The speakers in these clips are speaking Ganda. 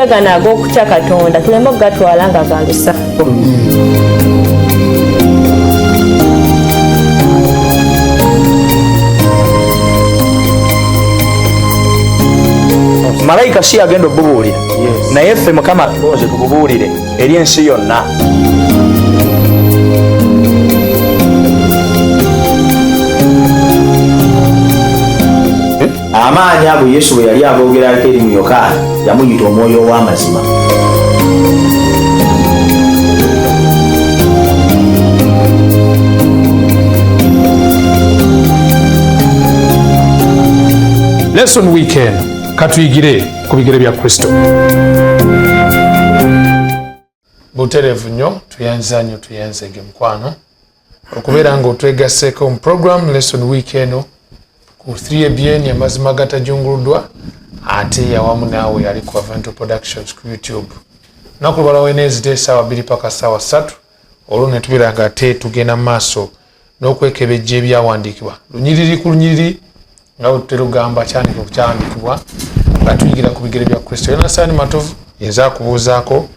tufuge gano ag'okutya Katonda tuleme okugatwala nga galusa. Malayika si agenda obubuulira naye ffe Mukama tuloze tububuulire eri ensi yonna. Amaanyi ago Yesu bwe yali aboogerako eri mu Yokaana yamuyita omwoyo ow'amazima. Lesson weekend katuyigire ku bigere bya Kristo. Buterevu nnyo tuyanza nnyo tuyanzege mukwano okubeera nga otwegasseeko mu program Lesson weekend ku 3ABN amazima gatajunguluddwa ate awamu naawe yali ku Avanto Productions ku YouTube. Naku lubala Wednesday saawa 2 paka saawa 3 olwo ne tubeera nga ate tugenda mu maaso n'okwekebejja ebyawandiikibwa lunyiriri ku lunyiriri nga tutera ogamba kyandika okukyandikibwa nga tuyigira ku bigere bya Kristo. Yonasaani Matovu yinza akubuuzaako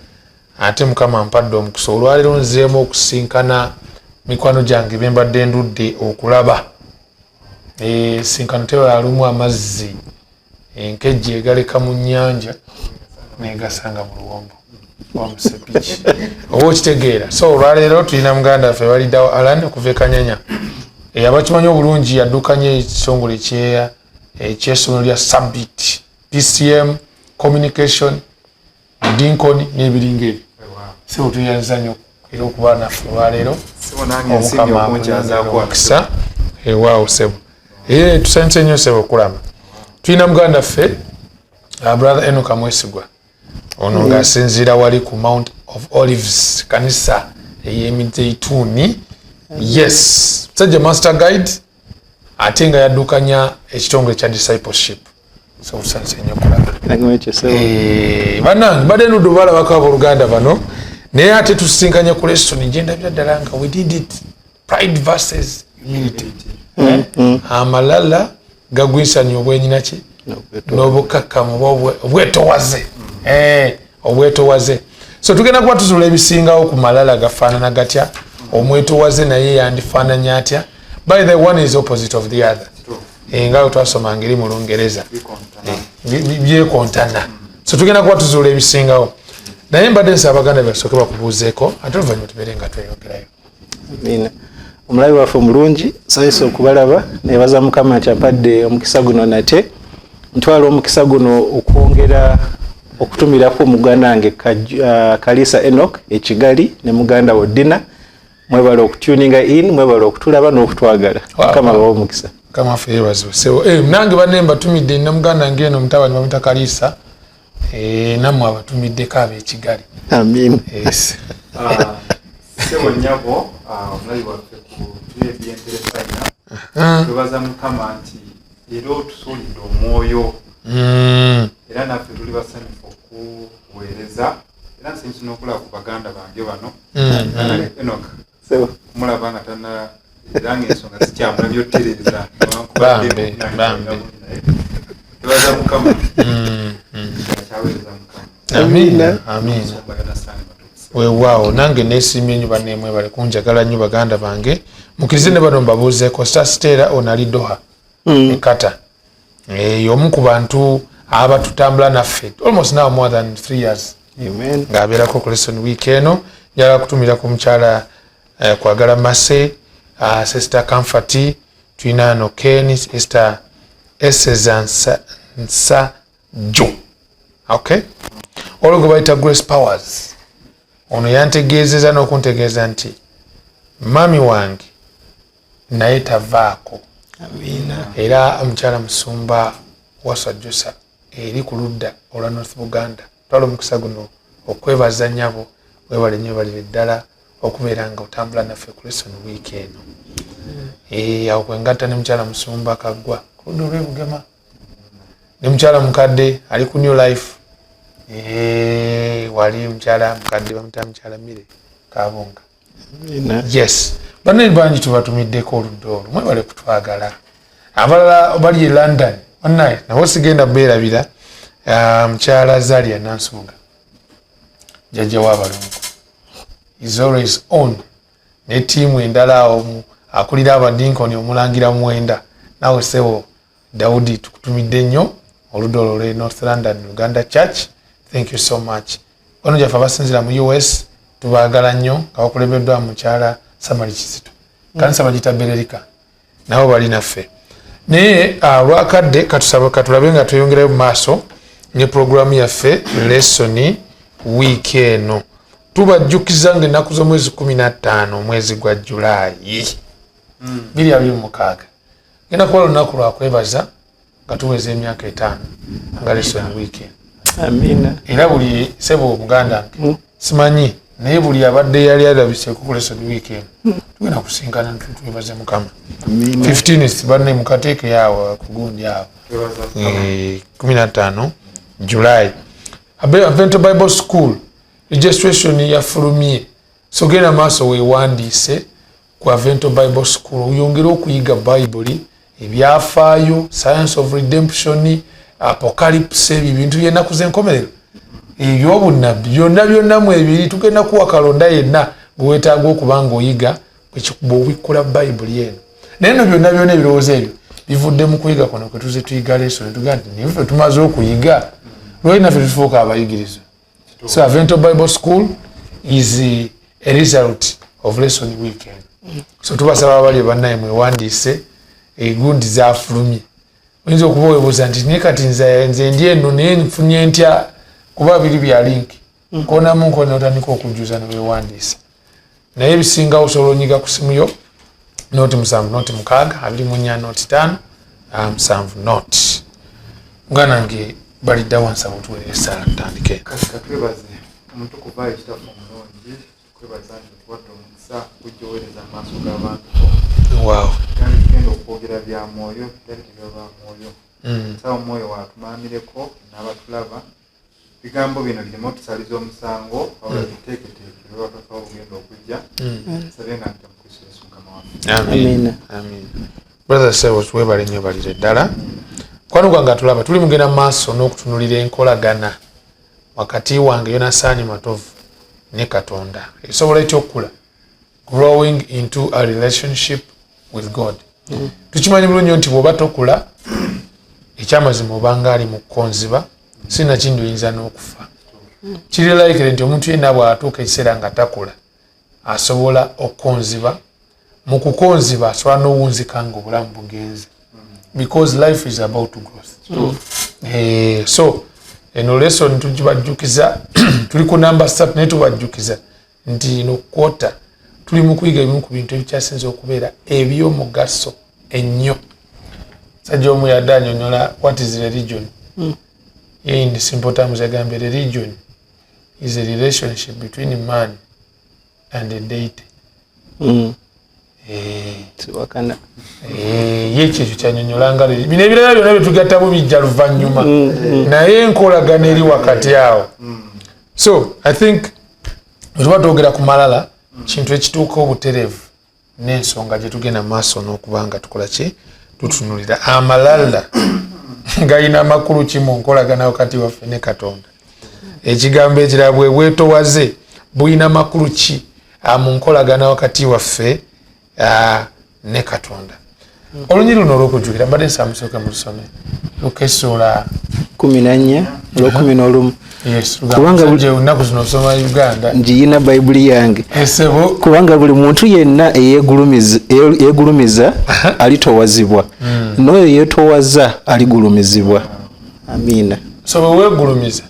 ate Mukama ampadde omukisa olwaleero nzeemu okusinkana mikwano gyange be mbadde ndudde okulaba. Sinkano tewalumu amazzi enkejje egaleka mu nnyanja negasanga mu luwombo wamusepiki oba okitegeera. So olwaleero tulina muganda waffe baliddawo Alan okuva e Kanyanya abakimanyi obulungi yaddukanye ekitongole eky'essomero lya Summit PCM Communication Dinkoni n'ebiringa ebyo. So tuyanza nnyo era okuba naffe olwaleero Omukama akisa ewaawo sebo. Tusanyuse nnyo sebo okulaba. Tulina muganda waffe brother Enoch Mwesigwa ono ng'asinziira wali ku Mount of Olives kanisa ey'Emizeituni. Yes, such a master guide ate nga yaddukanya ekitongole kya discipleship. So tusanze nnyo okulaba. Bannange badde nudde balabako abooluganda bano naye ate tusinkanye ku lesson gyendabira ddala nga we did it pride versus humility. Amalala gagwisanya obwenyinaki n'obukakkamu obwetowaze. Obwetowaze. So tugenda kuba tuzuula ebisingawo ku malala gafaanana gatya, omwetowaze naye yandifaananya atya. By the one is opposite of the other. Nga twasoma ngeri mu Lungereza byekontana. So tugenda kuba tuzuula ebisingawo naye mbadde nsaba abaganda basooke bakubuuzeeko ate oluvannyuma tubeere nga tweyogerayo. Amina. Omulabi waffe omulungi sayise okubalaba nebaza Mukama nti ampadde omukisa guno nate ntwala omukisa guno okwongera okutumirako muganda wange Kalisa Enoch ekigali ne muganda wo Dina. Mwebale okutuninga in, mwebale okutulaba n'okutwagala. Mukama bawo omukisa. Kama ffe yeebazibwe. So nange banne mbatumidde na muganda wange eno mutabani bamuyita Kalisa nammwe abatumiddeko ab'ekigali. Amin. Yes. Sebo nnyabo omulabi waffe ku TVN Telefayina twebaza Mukama nti era otusuulidde omwoyo era naffe tuli basanyufu okuweereza era nsanyufu n'okulaba ku baganda bange bano. Enoch mulaba nga tana era ng'ensonga zikyamulabye ottereeza bambe twebaza Mukama akyaweereza Mukama. Amina. Amina. Weewaawo nange neesiimye nnyo banneemwe bali kunjagala nnyo baganda bange mukkirize ne bano mbabuuzeeko Stasitera onali Doha ekata omu ku bantu abatutambula naffe almost now more than 3 years. Amen. Ng'abeerako ku lesson week eno njala kutumira ku mukyala kwagala Mase Sister Comfort tulina ano Ken Sister Essence Jo. Okay, olwo bayita Grace Powers ono yantegeezeza n'okuntegeeza nti mami wange naye tavaako. Amina. Era omukyala Musumba Wasajjusa eri ku ludda olwa North Buganda twala omukisa guno okwebaza nnyabo webale nnyo balire ddala okubeera nga otambula naffe ku lesson week eno. Awo kwengatta ne mukyala Musumba Kaggwa ku ludda olw'Ebugema ne mukyala mukadde ali ku New Life. Wali mukyala mukadde bamuta mukyala Mire Kabunga. Yes, banne bangi tubatumiddeko oludda olwo mwebale kutwagala. Abalala bali e London onnaye nabo sigenda beerabira Mukyala Zalia Nansuga jjajja w'abalongo is always on ne tiimu endala awo akulira abadinkoni omulangira mwenda nawe sebo Daudi tukutumidde nnyo oludda lwe North London Uganda Church. Thank you so much. Wano jaffe abasinzira mu US tubaagala nnyo nga bakulembeddwa mukyala Samali Kizito kanisa bagita Bererika nabo bali naffe naye lwakadde katulabe nga tweyongerayo mu maaso ne programu yaffe lesson week eno tubajjukiza nga ennaku z'omwezi 15 omwezi gwa Julaayi 2026 genda kuba olunaku lwakwebaza nga tuweza emyaka 5 nga lesson week eno. Amina. Era buli sebo Muganda simanyi naye buli abadde yali alabise ku lesson week eno tugenda kusinkana twebaze Mukama. 15 banne mukateeke yawo kugundi yawo 15 July. Advent Bible School registration yafulumye so genda maaso weewandiise ku Advent Bible School uyongere okuyiga Bible ebyafaayo science of redemption apocalypse ebintu by'ennaku z'enkomerero eby'obunnabbi byonna mu ebiri tugenda kuwa kalonda yenna bweweetaaga okuba ng'oyiga bw'obikkula Bible eno naye no byonna ebirowoozo ebyo bivudde mu kuyiga kuno kwe tuze tuyiga leso netugaa nti niffe tumaze okuyiga lwali naffe tufuuka abayigiriza. So Advent Bible School is a result of lesson weekend. So tubasaba abali bannaye mwewandiise egundi zafulumye oyinza okuba weebuuza nti naye kati nze ndi eno naye nfunye ntya kuba biri bya linki konamu nkone otandika okujjuza ne weewandiisa naye ebisingawo osobola onyiga ku simu yo noti 7 noti 6 24 noti 5 7 noti muganda nange balidda wansaba otuweerera essaala tutandike. Katwebaze omuntu kuva ekitafu omulungi kwebaza nti tuwadde omukisa kujja oweereza amaaso g'abantu wow kandi tugenda okwogera bya mwoyo teri tebaba mwoyo sawa omwoyo watumaamireko n'abatulaba bigambo bino birimo otusaliza omusango wabula biteeketeeke lwebatukawo ogenda okujja sabenga nti omukristo Yesu Mukama waffe. Amen. Brother Sebos webale nnyo balire ddala kwano gwange atulaba tuli mugenda maaso n'okutunulira enkolagana wakati wange Yonasaani Matovu ne Katonda esobola etya okukula growing into a relationship with God. Tukimanyi bulungi nti bw'oba tokula ekyamazima obanga ali mu kukonziba sina kindi oyinza n'okufa. Kiri like nti omuntu yenna bw'atuuka ekiseera nga takula asobola okukonziba mu kukonziba asobola n'owunzika nga obulamu bugenze because life is about growth. So eno lesson tugibajjukiza tuli ku namba 3 naye tubajjukiza nti ino kwota tuli mu kuyiga ebimu ku bintu ebikyasinze okubeera eby'omugaso ennyo. Sajja omu yadde annyonnyola what is religion. In simple terms agambye religion is a relationship between man and a deity. Siwakana. Yekyo kyanyonyolanga leero bino ebirala byonna byetugattabo bijja luvannyuma naye enkolagana eri wakati awo. So I think bwe twogera ku malala kintu ekituuka obutereevu n'ensonga gye tugenda maaso n'okuba nga tukola ki tutunulira amalala gayina amakulu ki mu nkolagana wakati waffe ne Katonda. Ekigambo ekirala bwe bwetowaze buyina makulu ki mu nkolagana wakati waffe ne Katonda. Olunyiri luno olw'okujjukira mbadde nsaba musooke mulusome Luka essula 14 olw'11. Yes, kubanga buli ennaku zino osoma Uganda njiyina Bayibuli yange kubanga buli muntu yenna eyeegulumiza alitowazibwa n'oyo yeetowaza aligulumizibwa. Amiina. So bwe weegulumiza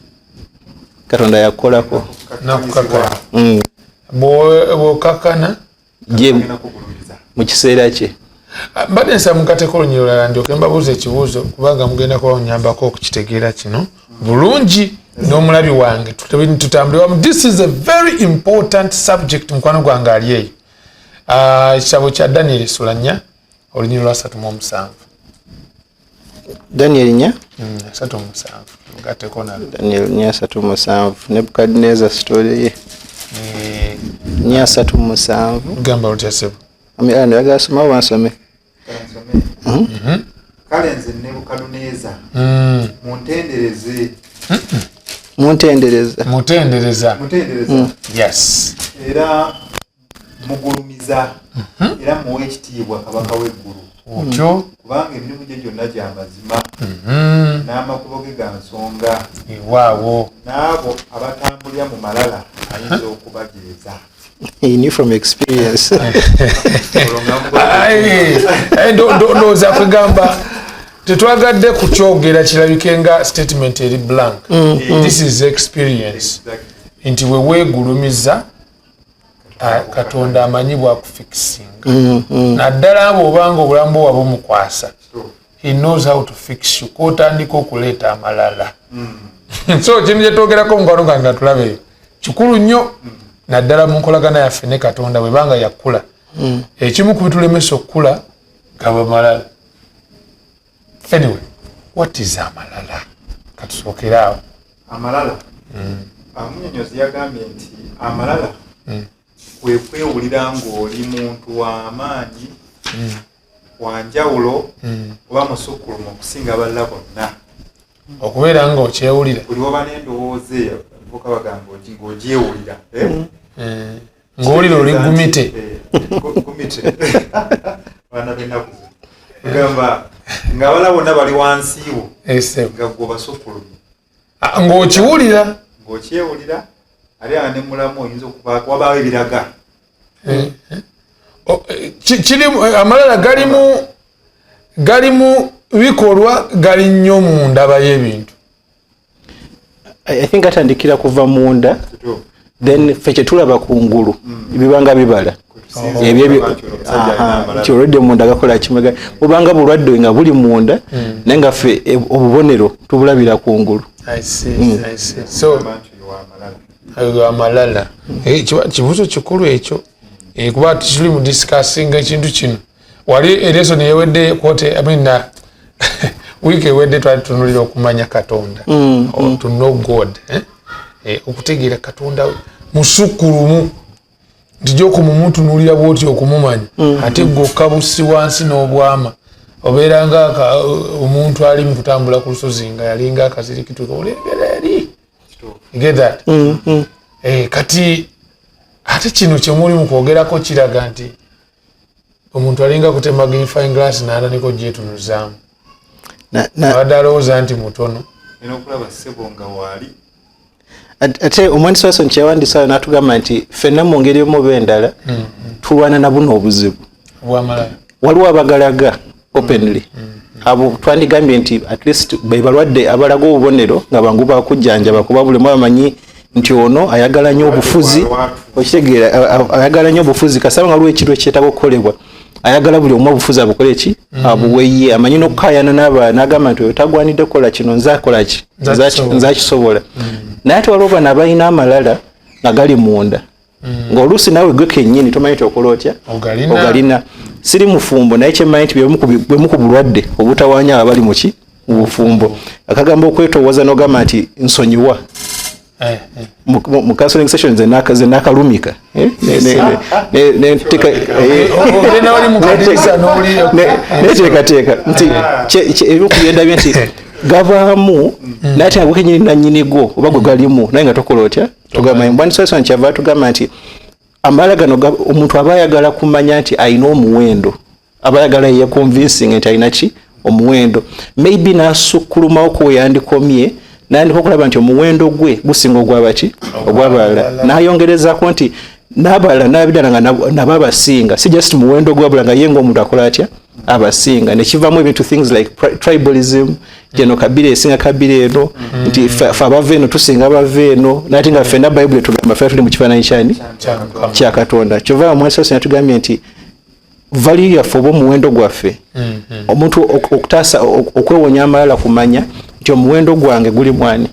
Katonda yakukolako nakukakala bw'okakana je mu kiseera kye. Mbadde nsaba mukateeko olunyiri olulala ndyoke mbabuuza ekibuuzo kubanga mugenda kuba onyambako okukitegeera kino bulungi n'omulabi wange tutambule wamu. This is a very important subject mukwano gwange ali eyo. Ekitabo kya Daniel essula 4 olunyiri lwa 37. Daniel 4 37 mugatteko nalo Daniel 4:37 Nebukadnezar story ye 4:37 gamba lutya sebo amira yagasoma bansome kale nze Nebukadnezar muntendereze mutendereza yes era mugulumiza era muwe ekitiibwa kabaka w'eggulu otyo kubanga emirimu gye gyonna gya mazima n'amakubo ge ga nsonga waawo n'abo abatambulira mu malala ayinza okubajeeza. He knew from experience. ndowooza kugamba tetwagadde kukyogera kirabike nga statement eri blank. This is experience nti we weegulumiza Katonda amanyi bwakufikisinga naddala abo obanga obulamu bwabwe mukwasa he knows how to fix you kotandika okuleeta amalala so kintu kyetwogerako mukano nga tulabeyo kikulu nnyo naddala mu nkolagana yaffe ne Katonda bwebanga yakula ekimu ku bitulemesa okukula gaba malala. Anyway, what is amalala? Katusookera awo. Amalala amunyonyozi yagambye nti amalala kwe kwewulira ng'oli muntu w'amaanyi wanjawulo oba musukkulumu okusinga abalala bonna okubeera nga okyewulira buli oba n'endowooza eyo buka bagamba ng'ogyewulira ng'owulira oli gumite baana b'ennaku gamba ng'abalala bonna bali wansi wo nga gwe basukkulumu ng'okiwulira ng'okyewulira ali ane mulamu oyinza okuba wabaawo ebiraga kiri amalala galimu bikolwa gali nnyo mu ndaba y'ebintu. I think atandikira kuva munda then ffe kyetulaba kungulu bibanga bibala kyolwedde munda gakola kimega obanga bulwadde nga buli munda naye nga ffe obubonero tubulabira kungulu. I see. So amalala kibuzo kikulu ekyo kuba tukiri mu discussing ekintu kino wali ereso neyewedde kote amina wiiki ewedde twalitunulira okumanya Katonda to know God okutegeera Katonda musukkulumu nti okumumutunulira bwoti okumumanya ate gwokka busi wansi n'obwama obeera nga omuntu ali mu kutambula ku lusozi nga yalinga akazirikituka olengera eri. You get that? Kati ate kino kyemuli mu kwogerako kiraga nti omuntu alinga kutema magnifying glass n'ataniko gyetunuzaamu abadde alowooza nti mutono okulaba ssebo nga waali ate omwandisi waso nkyewandisaayo n'atugamba nti ffenna mu ngeri emu oba endala tulwana na buno obuzibu obwamalala waliwo abagalaga openly abo twandigambye nti at least bebalwadde abalaga obubonero nga bangu bakujjanjaba kuba buli mwamanyi nti ono ayagala nnyo obufuzi okitegeera ayagala nnyo obufuzi kasaba nga lw'ekintu ekyetaaga okukolebwa ayagala buli omu obufuzi abukoleki abuweye amanyi n'okukayana n'abaana n'agamba nti oyo tagwanidde kukola kino nze akola ki nze akisobola naye ate waliwo bano abalina amalala nga gali munda ng'oluusi naawe gwe kennyini tomanyi ti okola otya ogalina siri mufumbo naye kyemmanyi nti bwemu ku bulwadde obutawaanya abali muki mu bufumbo akagamba okwetoowaza n'ogamba nti nsonyiwa mu counseling session ze nakalumika neteekateeka nti ebyokubyenda bye nti gavaamu naye ate nagwe kenyini nannyinigo oba gwe galimu naye nga tokola otya tugamba mbwandisasona kyava tugamba nti amala gano omuntu aba ayagala kumanya nti alina omuwendo aba ayagala ye convincing nti alina ki omuwendo maybe nasukulumawo kuweyandikomye nandika okulaba nti omuwendo gwe gusinga ogwabaki ogwabalala nayongerezako nti n'abalala n'abidala nga nabo abasinga si just muwendo gwabula nga ye ng'omuntu akola atya abasinga nekivaamu ebintu things like tribalism jeno kabira esinga kabira eno nti fe abava eno tusinga abava eno nate nga ffenna bayibuli tugamba fe tuli mu kifaananyi kyani kya Katonda kyova mwasose natugambye nti value yaffe oba omuwendo gwaffe omuntu okutaasa okwewonya amalala kumanya nti omuwendo gwange guli mwani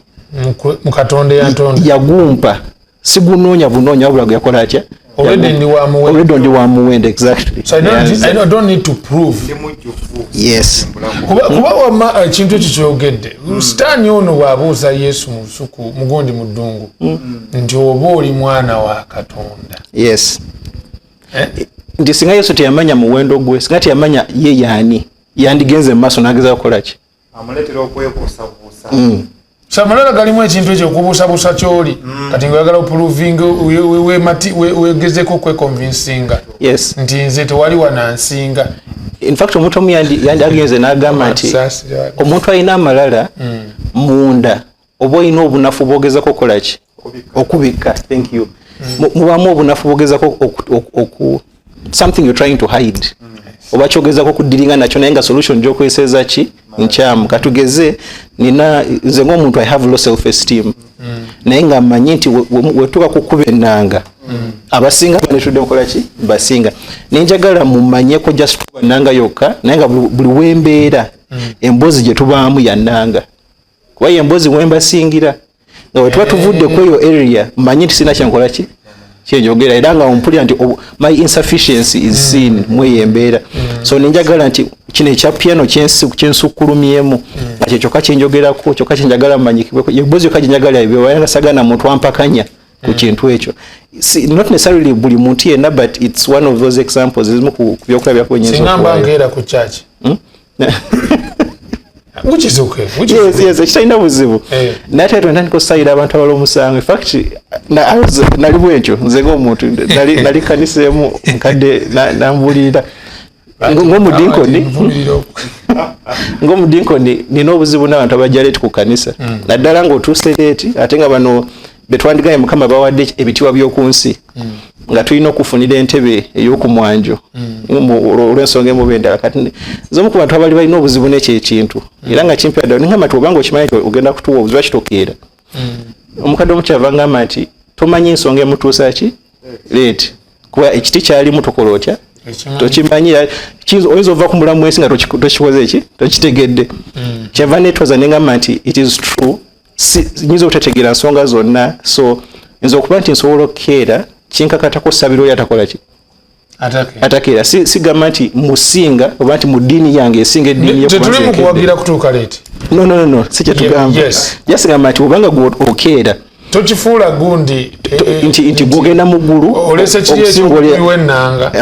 mu Katonda yantonda yagumpa sigunoonya bunoonya wabula gwe yakola atya already ndi wa muwendo exactly so I don't need to prove yes kuba wama kintu ekyo kyogedde sitaani ono bw'abuuza Yesu mu lusuku mugondi mu ddungu nti oba oli mwana wa Katonda yes nti singa Yesu teyamanya muwendo gwe singa teyamanya ye yaani yandigenze mu maaso n'ageza kukola ki amuletera okwebuusabuusa. Amalala galimu ekintu ekyo okubuusabuusa kyoli kati ng'oyagala opuluvinga wegezeko kwekonvinsinga nti nze tewali wanansinga. In fact omuntu omu yandiagenze n'agamba nti omuntu alina amalala munda oba olina obunafu bwogezako okukolaki okubikka. Thank you. Mubamu obunafu bwogezako something you're trying to hide oba kyogezako okudiringa nakyo naye nga solution gy'okweseza ki nkyamu. Katugeze nina nze ng'omuntu I have low self esteem naye nga mmanyi nti wetuuka kukuba ennanga abasinga banetudde mukola ki basinga nenjagala mumanyeko just kuba nnanga yokka naye nga buli wembeera emboozi gye tubaamu yannanga kuba emboozi wembasingira nga wetuba tuvudde ku eyo area mmanyi nti sina kyenkola ki kyenjogera era nga ompulira nti my insufficiency is seen mweyo embeera. So nenjagala nti kino ekya piano kyensukkulumyemu nga kye kyokka kyenjogerako kyokka kyenjagala mmanyikibweko emboozi yokka gyenjagala ebyobayanga sagana muntu ampakanya ku kintu ekyo. Not necessarily buli muntu yenna but it's one of those examples ezimu ku byokulabirako singa mbangeera ku church which is okay. Yes, kitalina buzibu naye ate twentandika sayira abantu abala omusango. In fact nali bwekyo nze ng'omuntu nali kaniseemu mukadde nambulira ng'omudinkoni nina obuzibu n'abantu abajja leeti ku kanisa naddala ng'otuuse leeti ate nga bano betwandigaye Mukama bawadde ebitiibwa by'oku nsi nga tulina okufunira entebe ey'okumwanjo olw'ensonga emuba endala. Kati z'omu ku bantu abali balina obuzibu n'ekyo ekintu era nga kimpi addala ningamba nti obanga okimanyi nti ogenda kutuwa obuzibu kitokeera omukadde omukyava ngamba nti tomanyi ensonga emutuusa ki leeti kuba ekiti kyalimu tokola otya tokimanyi oyinza ova ku mulamu wensi nga tokikoze eki tokitegedde kyava netwaza nengamba nti it is true nyinza okutetegeera nsonga zonna so nza okuba nti nsobola okukeera kinkakatako sabira oyo atakola ki atakeera sigamba nti musinga oba nti mu ddiini yange esinga eddiini tetuli mu kuwagira kutuuka leeti no si kyetugamba jasigamba nti obanga okeera tokifuula gundi nti gwogenda mu ggulu olese kiri ekyokuliwo ennanga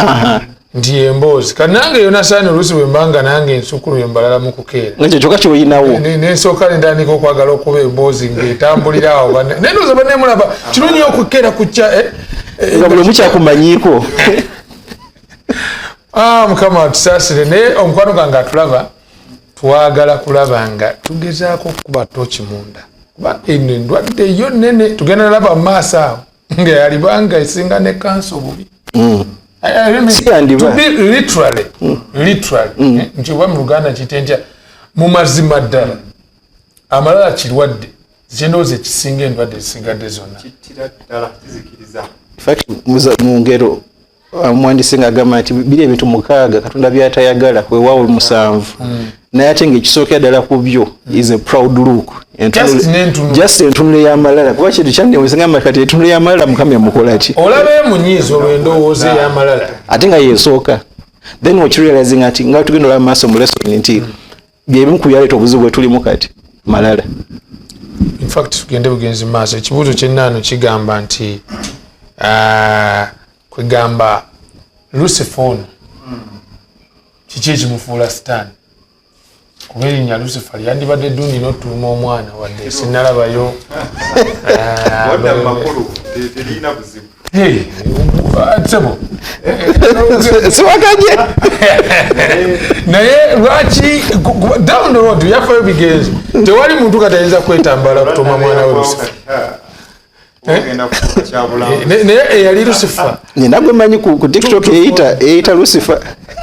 nti emboozi kati nange yona saani oluusi bwe mbanga nange ensukulu yembalala mu kukeera ekyo kyokka kyoyinawo nensooka nentandika okwagala okuba emboozi ng'etambulira awo nendoza banemulaba kirungi okukeera kukya nga buli omu kyakumanyiiko. Mukama atusaasire naye omukwano gange atulaba twagala kulaba nga tugezaako okuba toki munda kuba eno endwadde yo nene tugenda nalaba mu maaso awo nga yalibanga esinga ne kansa obubi to be literally nti oba mu Luganda kiyite ntya mu mazima ddala amalala kirwadde kyendowooza ekisinga endwadde ezisingadde zonna mu ngero omwandisi ng'agamba nti biri ebintu 6 Katonda by'atayagala weewaawo 7 naye ate ng'ekisookera ddala ku byo is a proud look just entunule y'amalala kuba kintu kyanneweesangamba kati entunule y'amalala Mukama emukola ki olaba emunyiiza olw'endowooza ey'amalala ate nga yeesooka then okirealizing ati nga tugenda olaba maaso mu lesson nti byebimu ku byaleeta obuzibu bwe tulimu kati malala. In fact tugende bugenzi maaso ekibuuzo kyennaano kigamba nti kwegamba Lucifer ono kiki ekimufuula sitaani kuba erinnya Lucifer yandibadde ddungi n'otuuma omwana wadde sinalabayo sebo siwakanye naye lwaki down the road yafayo bigenzi tewali muntu katayinza kwetambala kutuuma mwana we Lucifer naye eyali Lucifer nina gwe manyi ku TikTok eyita Lucifer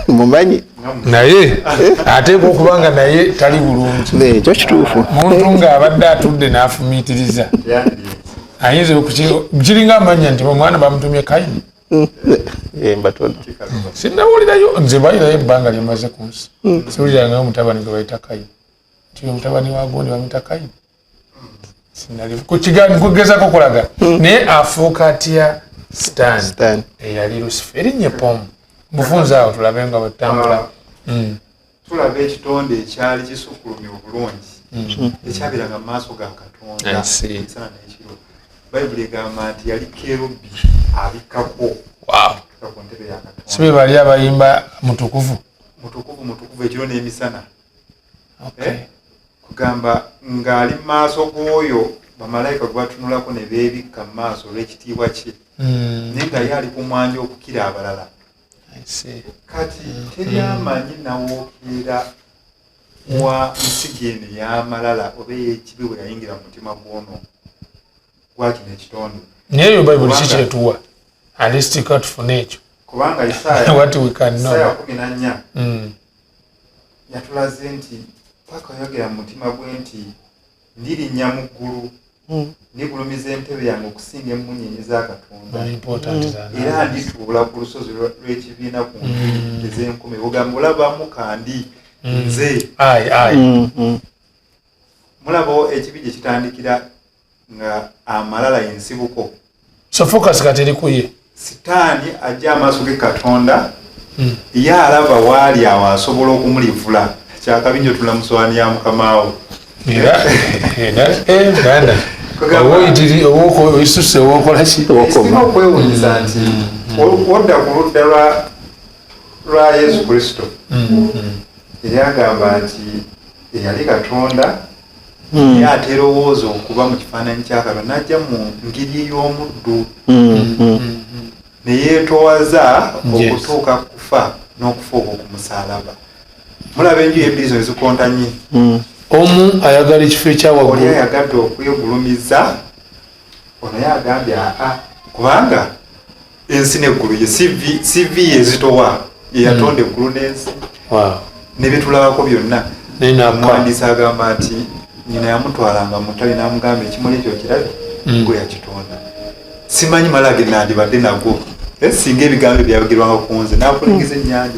mumanyi naye ateekwa okuba nga naye tali bulungi ekyo kituufu muntu ng'abadde atudde n'afumiitiriza ayinza kiringa amanya nti omwana bamutumye Kayini mbatono sinnawulirayo nze balirayo ebbanga lyemaze ku nsi siwulirangayo omutabani gwe bayita Kayini nti omutabani wagundi bamuyita Kayini kugezako kulaga naye afuuka atya sitaani eyali Lucifer erinnya Pomu bufunza awo tulabe nga bwetambula tulaba ekitonde ekyali kisukkulumye obulungi ekyabiranga mu maaso ga Katonda emisana n'ekiro Bayibuli egamba nti yali kerubi abikkako ku ntebe ya Katonda sibe bali abayimba mutukuvu ekiro n'emisana kugamba ng'ali mu maaso g'oyo bamalayika gwe batunulako ne beebikka mu maaso olw'ekitiibwa kye naye nga ye ali ku mwanja okukira abalala kati teri amanyi nawookera wa nsigo eno ey'amalala oba ey'ekibi bwe yayingira mu mutima gw'ono gwa kino ekitonde naye eyo bayibuli kikyetuwa alistika tufune ekyo kubanga Isaaya what we can know 14 yatulaze nti paka oyogera mu mutima gwe nti ndirinnya mu ggulu nigulumiza entebe yange okusinga emmunyeenye za Katonda era ndituula ku lusozi lw'ekibiina ku njuyi ez'enkumi bugamba olabamu kandi nze mulabo ekibi gye kitandikira nga amalala yensibuko so focus kateri kuye sitaani ajja amaaso ge Katonda ye alaba waali awo asobola okumulivula kyakabinjo tulamusowaani ya mukamaawo isuse wokolaki okwewunyisa nti odda ku ludda lwa Yesu Kristo era agamba nti eyali Katonda ye ate erowooza okuba mu kifaananyi kya Katonda n'ajja mu ngeri y'omuddu ne yeetowaza okutuuka kufa n'okufa okwo ku musaalaba. Mulaba enjuyi ebbiri zo ezikontanye. Omu ayagala ekifo ekyawaggulu oli ayagadde okwegulumiza ono ye agambye kubanga ensi n'eggulu ye CV yezitowa ye yatonda eggulu n'ensi ne bitulabako byonna. Omuwandiisi agamba nti nyina yamutwalanga mu ttale n'amugamba ekimuli ekyo kirabe gwe yakitonda. Simanyi malage nandibadde nago singa ebigambo byayogerwanga ku nze nakulingiza ennyanja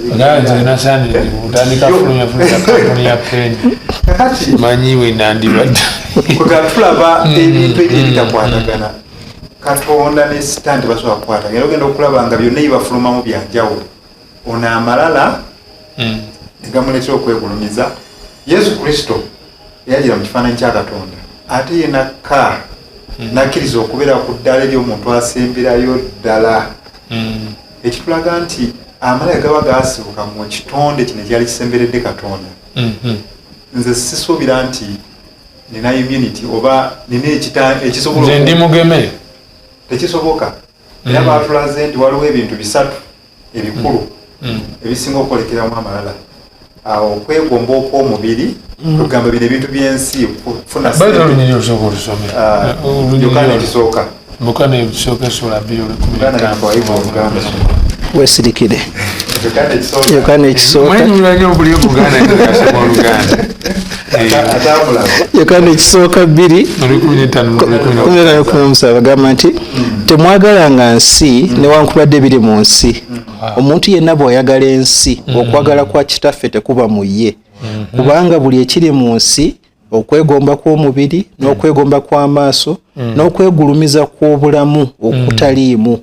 manyi we nandibadde tulaba ebintu ebitakwatagana Katonda ne Sitaani tebasobola kukwatagana era ogenda okulaba nga byonna ebibafulumamu byanjawulo. Ono amalala negamuletera okwegulumiza. Yesu Kristo yajira mu kifaananyi kya Katonda ate ye nakka nakkiriza okubeera ku ddala ery'omuntu asemberayo ddala. Ekitulaga nti amalala gaba gaasibuka mu kitonde kino ekyali kisemberedde Katonda. Nze sisuubira nti nina immunity oba nina ekisobola nze ndi mugeme tekisoboka. Era baatulaze nti waliwo ebintu bisatu ebikulu ebisinga okwolekeramu amalala. Awo okwegomba okw'omubiri tugamba bino ebintu by'ensi kufuna Yokaana ekisooka wesirikire Yokaana ekisooka Yokaana ekisooka 2:17 bagamba nti temwagalanga nsi newankubadde biri mu nsi. Omuntu yenna bw'ayagala ensi okwagala kwa kitaffe tekuba mu ye. Kubanga buli ekiri mu nsi okwegomba kw'omubiri n'okwegomba kw'amaaso n'okwegulumiza kw'obulamu okutaliimu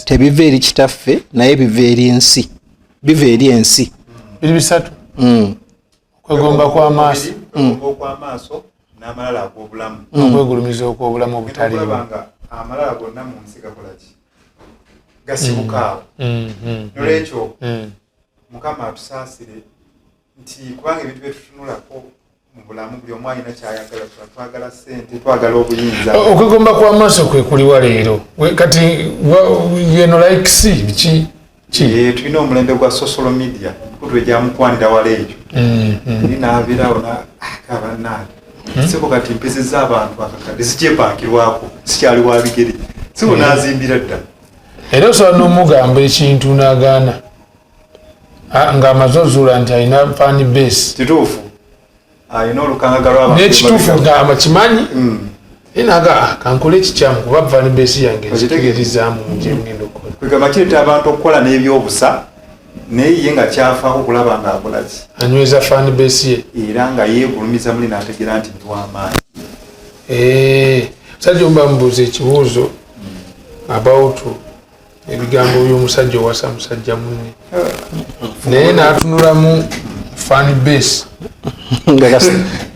tebiva eri kitaffe naye biva eri ensi. Biva eri ensi. Biri bisatu. Okwegomba kw'amaaso n'amalala ag'obulamu. Okwegulumiza okw'obulamu obutaliimu. Amalala gonna mu nsi gakolaki gasibuka awo. Nolwekyo Mukama atusaasire nti kubanga ebintu byetutunulako mu bulamu buli omu alina kyayagala. Twagala ssente, twagala obuyinza. Okwegomba kw'amaaso kwe kuliwa leero kati yeno likes biki tulina omulembe gwa social media kutwe gyamukwanira wala ekyo ninaabirawo nakabanaali siko kati mpezeza abantu akakadde sikyepakirwako sikyali wa bigere siko nazimbira dda. Era osobola n'omugamba ekintu n'agaana ng'amaze ozuula nti alina fan base. Kituufu alina olukanga lw'abantu n'ekituufu ng'ama kimanyi naga kankole ekikyamu kuba fan base yange ekitegeerizaamu gyengenda okukola. Kwegamba kireeta abantu okukola n'ebyobusa naye ye nga kyafaako okulaba ng'akolaki anyweza fan base ye era nga yeegulumiza muli n'ategeera nti ndi w'amaanyi. Musajja omu bamubuuza ekibuuzo about ebigambo by'omusajja owasa musajja munne naye n'atunulamu fan base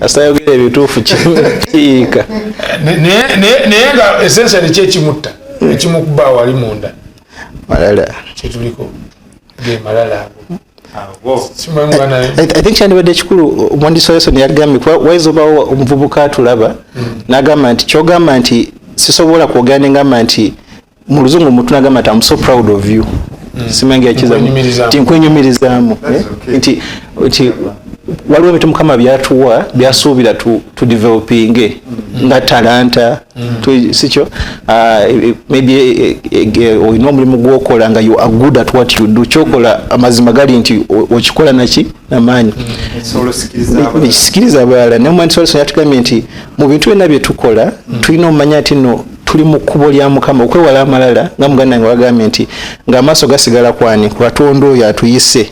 asayogera ebituufu kiyiika naye nga essentially kyekimutta ekimukuba wali munda malala kyetuliko ge malala ago I think kyandibadde kikulu omwandiisi wa Lesson yagambye wayinza obaawo omuvubuka atulaba n'agamba nti kyogamba nti sisobola kwogera ne ngamba nti mu luzungu mutu n'agamba nti I'm so proud of you simange tinkwenyumirizaamu nti waliwo ebintu Mukama byatuwa byasuubira tu developinge nga talanta sikyo maybe olina omulimu gwokola nga you are good at what you do kyokola amazima gali nti okikola naki namaanyi nekisikiriza abalala naye omwandiisi wa Lesson yatugambye nti mu bintu byonna bye tukola tulina omumanya nti no tuli mu kkubo lya Mukama okwewala amalala nga muganda nange wagambye nti ng'amaaso gasigala kwani ku Katonda oyo atuyise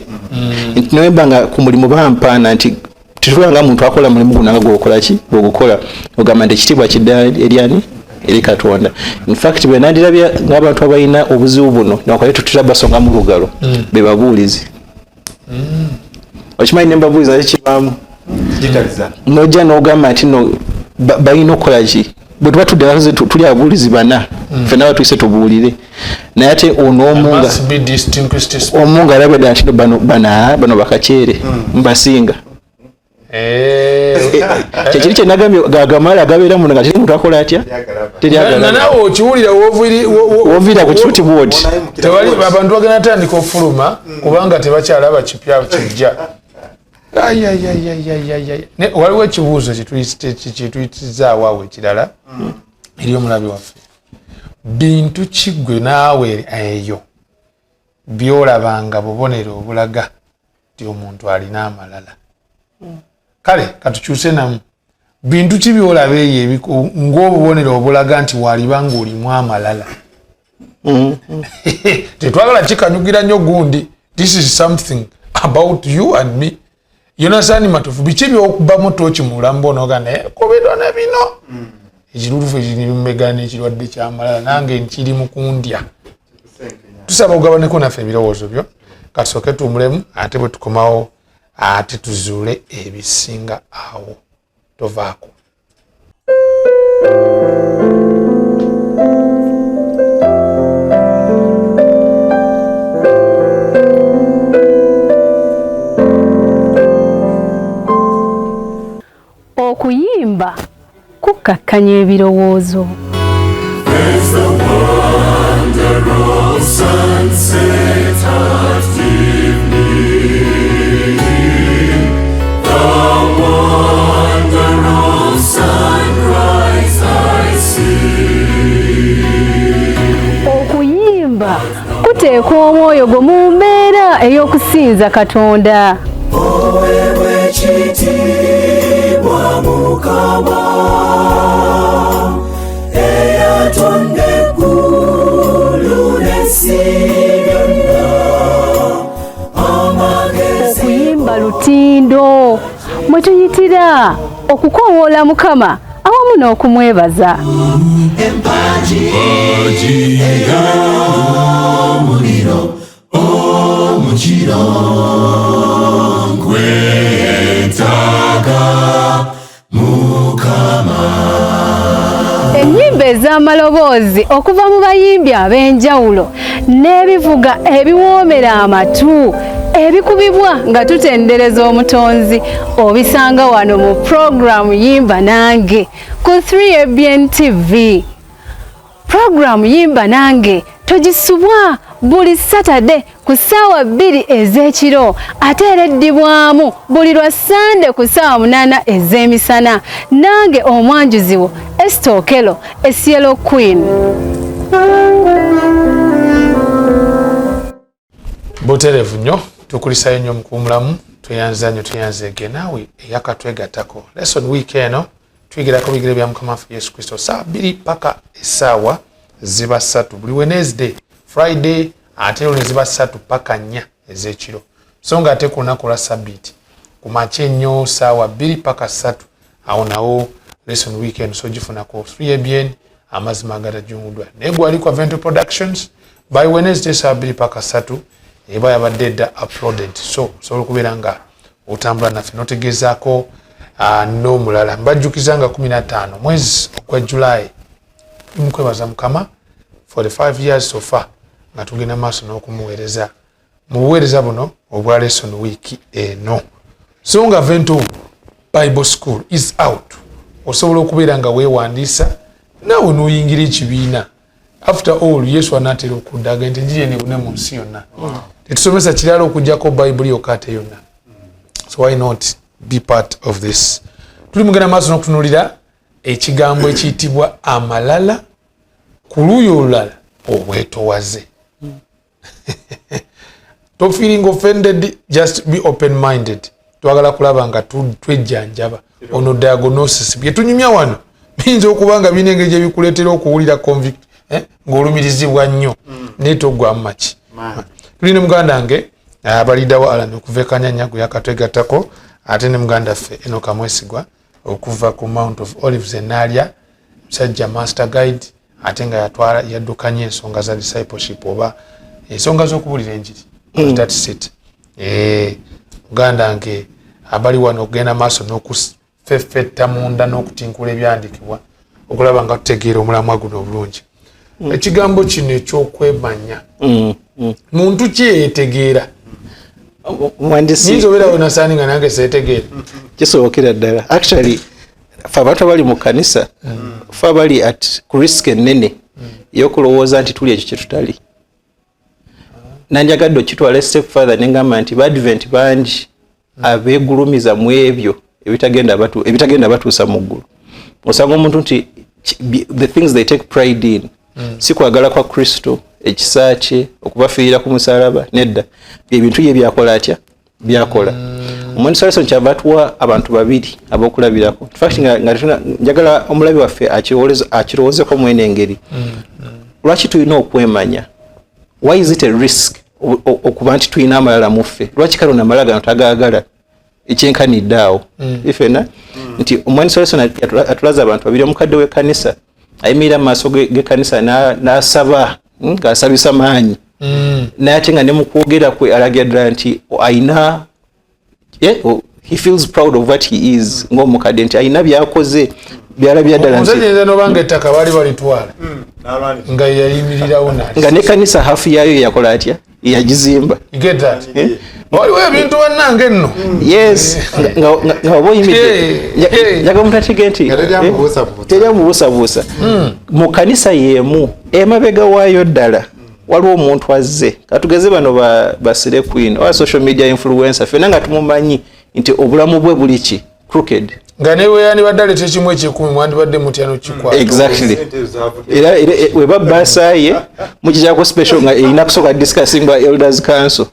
nti newebanga ku mulimu bampaana nti tetulaba nga muntu akola mulimu guno nga gwokola ki gwogukola ogamba nti ekitiibwa kidda eryani eri Katonda. In fact bwe nandirabye ng'abantu abalina obuzibu buno nakwale tutira basonga mu lugalo be babuulizi okimanyi ne mbabuuliza naye kibaamu nojja n'ogamba nti no balina okukola ki bwe tuba tudde tuli ababuulizi bana ffenna batuyise tubuulire naye ate ono omunga alabedda nti bano bakaceere mbasinga kyekiri kye nagambye gagamala agabeera muno nga teri muntu akola atya nawe okiwulira woviira ku kituuti boodi tewali abantu bagenda tandika okufuluma kubanga tebakyalaba kipya kijja waliwo ekibuuzo kituyitizaawo awo ekirala eri omulabi waffe bintu kiggwe naawe eyo byolabanga bubonero obulaga nti omuntu alina amalala kale katukyuse namu bintu ki byolaba eyo ng'obubonero obulaga nti walibanga olimu amalala tetwagala kikanyugira nnyo gundi this is something about you and me yona sani matufu biki byokubamu toki mulambo nogane kobedwa na bino ekirulufu ekirimmegana ekirwadde kyamalala nange nkiri mukundya tusaba ogabaneko naffe ebirowoozo byo kasooke tumulemu ate bwe tukomawo ate tuzuule ebisinga awo tovaako okuyimba kukakkanya ebirowoozo okuyimba kuteeka omwoyo gwo mu mbeera ey'okusinza Katonda okuyimba lutindo mwe tuyitira okukoowoola Mukama awamu n'okumwebaza ennyimba ez'amaloboozi okuva mu bayimbi ab'enjawulo n'ebivuga ebiwoomera amatu ebikubibwa nga tutendereza omutonzi obisanga wano mu programu Yimba Nange ku 3ABN TV. Programu Yimba Nange togisubwa buli Saturday ku ssaawa 2 ez'ekiro ate era eddibwamu buli lwa Sunday ku ssaawa 8 ez'emisana. Nange omwanjuzi wo Esther Okello Cielo Queen. Buterevu nnyo tukulisayo nnyo mukumulamu tuyanza nnyo tuyanzege naawe eyakatwegattako lesson week eno tuyigirako bigere bya Mukama waffe Yesu Kristo saa 2 paka essaawa ziba 3 buli Wednesday Friday ate ne ziba 3 paka 4 ez'ekiro so nga ate ku lunaku lwa Sabbiiti ku makya ennyo saawa 2 paka 3 awo nawo lesson week eno so gifunako 3ABN amazima agatajunguddwa naye gwaliko Avento Productions by Wednesday saa 2 paka 3 eba yabadde dda uploaded so osobola okubeera nga otambula naffe notegezaako n'omulala mbajjukizanga 15 mwezi ogwa July mukwebaza Mukama for the 5 years so far nga tugenda maaso n'okumuweereza mu buweereza buno obwa lesson week eno. So nga Vento Bible School is out. Osobola okubeera nga weewandiisa naawe n'oyingira ekibiina. After all, Yesu anaatera okuddaga nti enjiri enebune mu nsi yonna. Tetusomesa kirala okuggyako Bible yokka ate yonna. So why not be part of this? Tuli mugenda maaso n'okutunuulira ekigambo ekiyitibwa amalala ku luuyi olulala obwetowaze. Don't feeling offended, just be open-minded. Twagala kulaba nga twejjanjaba ono diagnosis bye tunyumya wano binza okubanga binenge gye bikuleetera okuwulira convict ng'olumirizibwa nnyo neetogwa maki. Tulina muganda nge abalida wa Alan okuva Kanyanya gwe yakatwegattako ate ne muganda ffe Enoka Mwesigwa okuva ku Mount of Olives enaalya musajja master guide ate nga yaddukanya ensonga za discipleship oba ensonga z'okubuulira enjiri. That's it. Muganda nge abali wano okugenda maaso n'okufeffetta munda n'okutinkula ebyandikibwa okulaba nga tutegeera omulamwa guno obulungi. Ekigambo kino ekyokwemanya muntu ki yeetegeera? Nyinza obeera wenasaani nga nange seetegeera. Kisobokera ddala. Actually fe abantu abali mu kanisa fe abali ku risk ennene y'okulowooza nti tuli ekyo kye tutali. Nanjagadde okitwala step further nengamba nti Badvent bangi abeegulumiza mu ebyo ebitagenda batuusa mu ggulu. Osanga omuntu nti the things they take pride in si kwagala kwa Kristo, ekisa kye, okubafiirira ku musaalaba, nedda ebintu bye byakola atya byakola. Omuntu Salison kyava atuwa abantu babiri ab'okulabirako. In fact nga njagala omulabi waffe akirowoozeko mwene engeri. Lwaki tulina okwemanya? Why is it a risk okuba nti tulina amalala muffe? Lwaki kale amalala gano tagaagala ekyenkanidde awo? Ifena nti omwani Salison atulaza abantu babiri, omukadde w'ekkanisa ayimirira mu maaso g'ekkanisa n'asaba ng'asabisa maanyi naye ate nga ne mu kwogera kwe alagira ddala nti ayina he feels proud of what he is ng'omukadde nti ayina byakoze byalabya ddala nti nobanga ettaka baali balitwala nga yayimirirawo nga n'ekkanisa hafu yaayo yakola atya yagizimba. Waliwo ebintu bannange nno. Yes, nga oba oyimiridde njaga omuntu ategee nti terya mubuusabuusa. Mu kanisa y'emu emabega waayo ddala waliwo omuntu azze katugeze bano basire queen oba social media influencer ffenna nga tumumanyi nti obulamu bwe buli ki crooked. Nga newe yandibadde aleta ekimu ekikumi mwandibadde mutya n'okikwata. Exactly. Era weba basaaye mukikyako special nga erina kusooka discussing by elders council.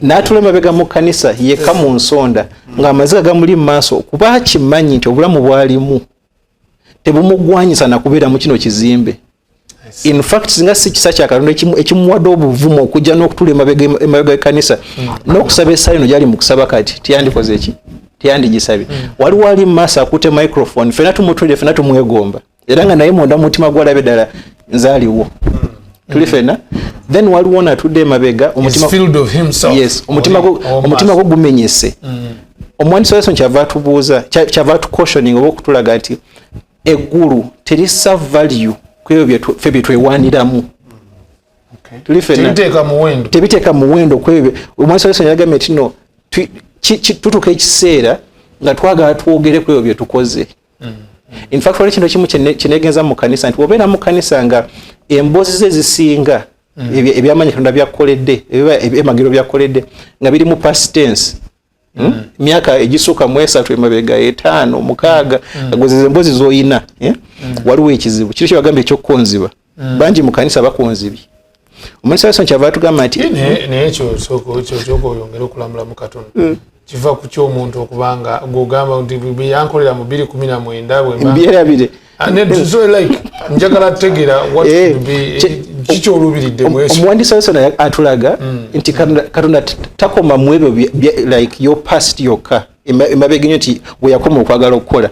N'atula emabega mu kanisa yekka mu nsonda ng'amaziga gamuli mu maaso kuba akimanyi nti obulamu bwalimu tebumugwanyisa na kubeera mu kino kizimbe. In fact singa si kisa kya Katonda ekimuwadde obuvumo okujja n'okutula emabega g'ekkanisa n'okusaba essala eno gyali mu kusaba kati tiyandikoze eki tiyandigisabye. Waliwo ali mu maaso akutte microphone ffenna tumutulire ffenna tumwegomba era nga naye munda mutima gwalabe ddala nze aliwo tuli ffenna. Then waliwo n'atudde emabega omutima gwo gumenyese. Omwani Salison kyava atubuuza kyava atucautioning oba okutulaga nti eggulu terisa value kwebyo ffe bye twewaaniramu. Tuli ffenna tebiteeka muwendo kwebyo. Omwani Salison yagambye nti no tutuuka ekiseera nga twagala twogere kwebyo bye tukoze. In fact wali kintu kimu kyeneegenza mu kanisa nti obeera mu kanisa nga emboozi ze zisinga ebyamanyi Katonda byakoledde ebimagiro byakoledde nga biri mu past tense. Myaka egisooka mu 3 emabega 5 6 agozeze emboozi z'oyina. Waliwo ekizibu kiri kyebagamba ekyokukonziba bangi mu kanisa bakonzibye. Omwani Salison kyava atugamba nti naye ekyo oyongera okulamula mu Katonda kiva ku ky'omuntu okubanga gogamba nti yankolera mu 2019 njagala tutegeera kikyolubiridde omwani Salison atulaga nti Katonda takoma mu ebyo like your past yokka emabega nnyo nti we yakoma okwagala okukola.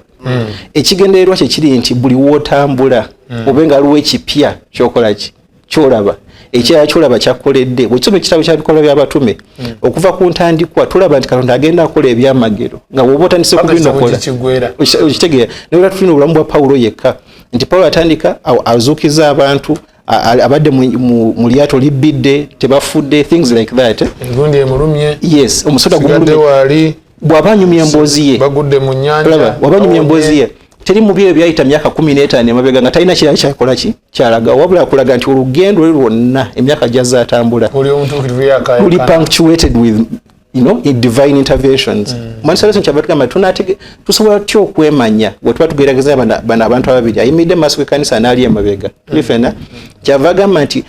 Ekigendererwa kye kiri nti buli wootambula obe nga aliwo ekipya kyokola ki kyolaba ekirala kyolaba kyakoledde. Bwekisoma ekitabo kyabikolwa by'abatume okuva ku ntandikwa tulaba nti Katonda agenda akola ebyamagero nga bw'oba otandise kubinokola okitegeera. Newera tulina obulamu bwa Pawulo yekka nti Pawulo atandika azuukiza abantu abadde mu lyato libidde tebafudde, things like that. Engundi emulumye. Yes, omusota gumulumye. Bw'abanyumya emboozi ye. Bagudde mu nnyanja. Bw'abanyumya emboozi ye. Teri mu byo byayita myaka 15 emabega nga talina kirala kyakola ki kyalaga, wabula akulaga nti olugendo lwe lwonna emyaka gyazza atambula. Buli omutuukirivu yakaya. Fully punctuated with in divine interventions. Mwanisa kyabatuga tunatege tusobola tyo okwemanya bwe tuba tugerageza bana abantu ababiri ayimidde maaso k'ekkanisa n'ali emabega. Tulifena kyavaga nti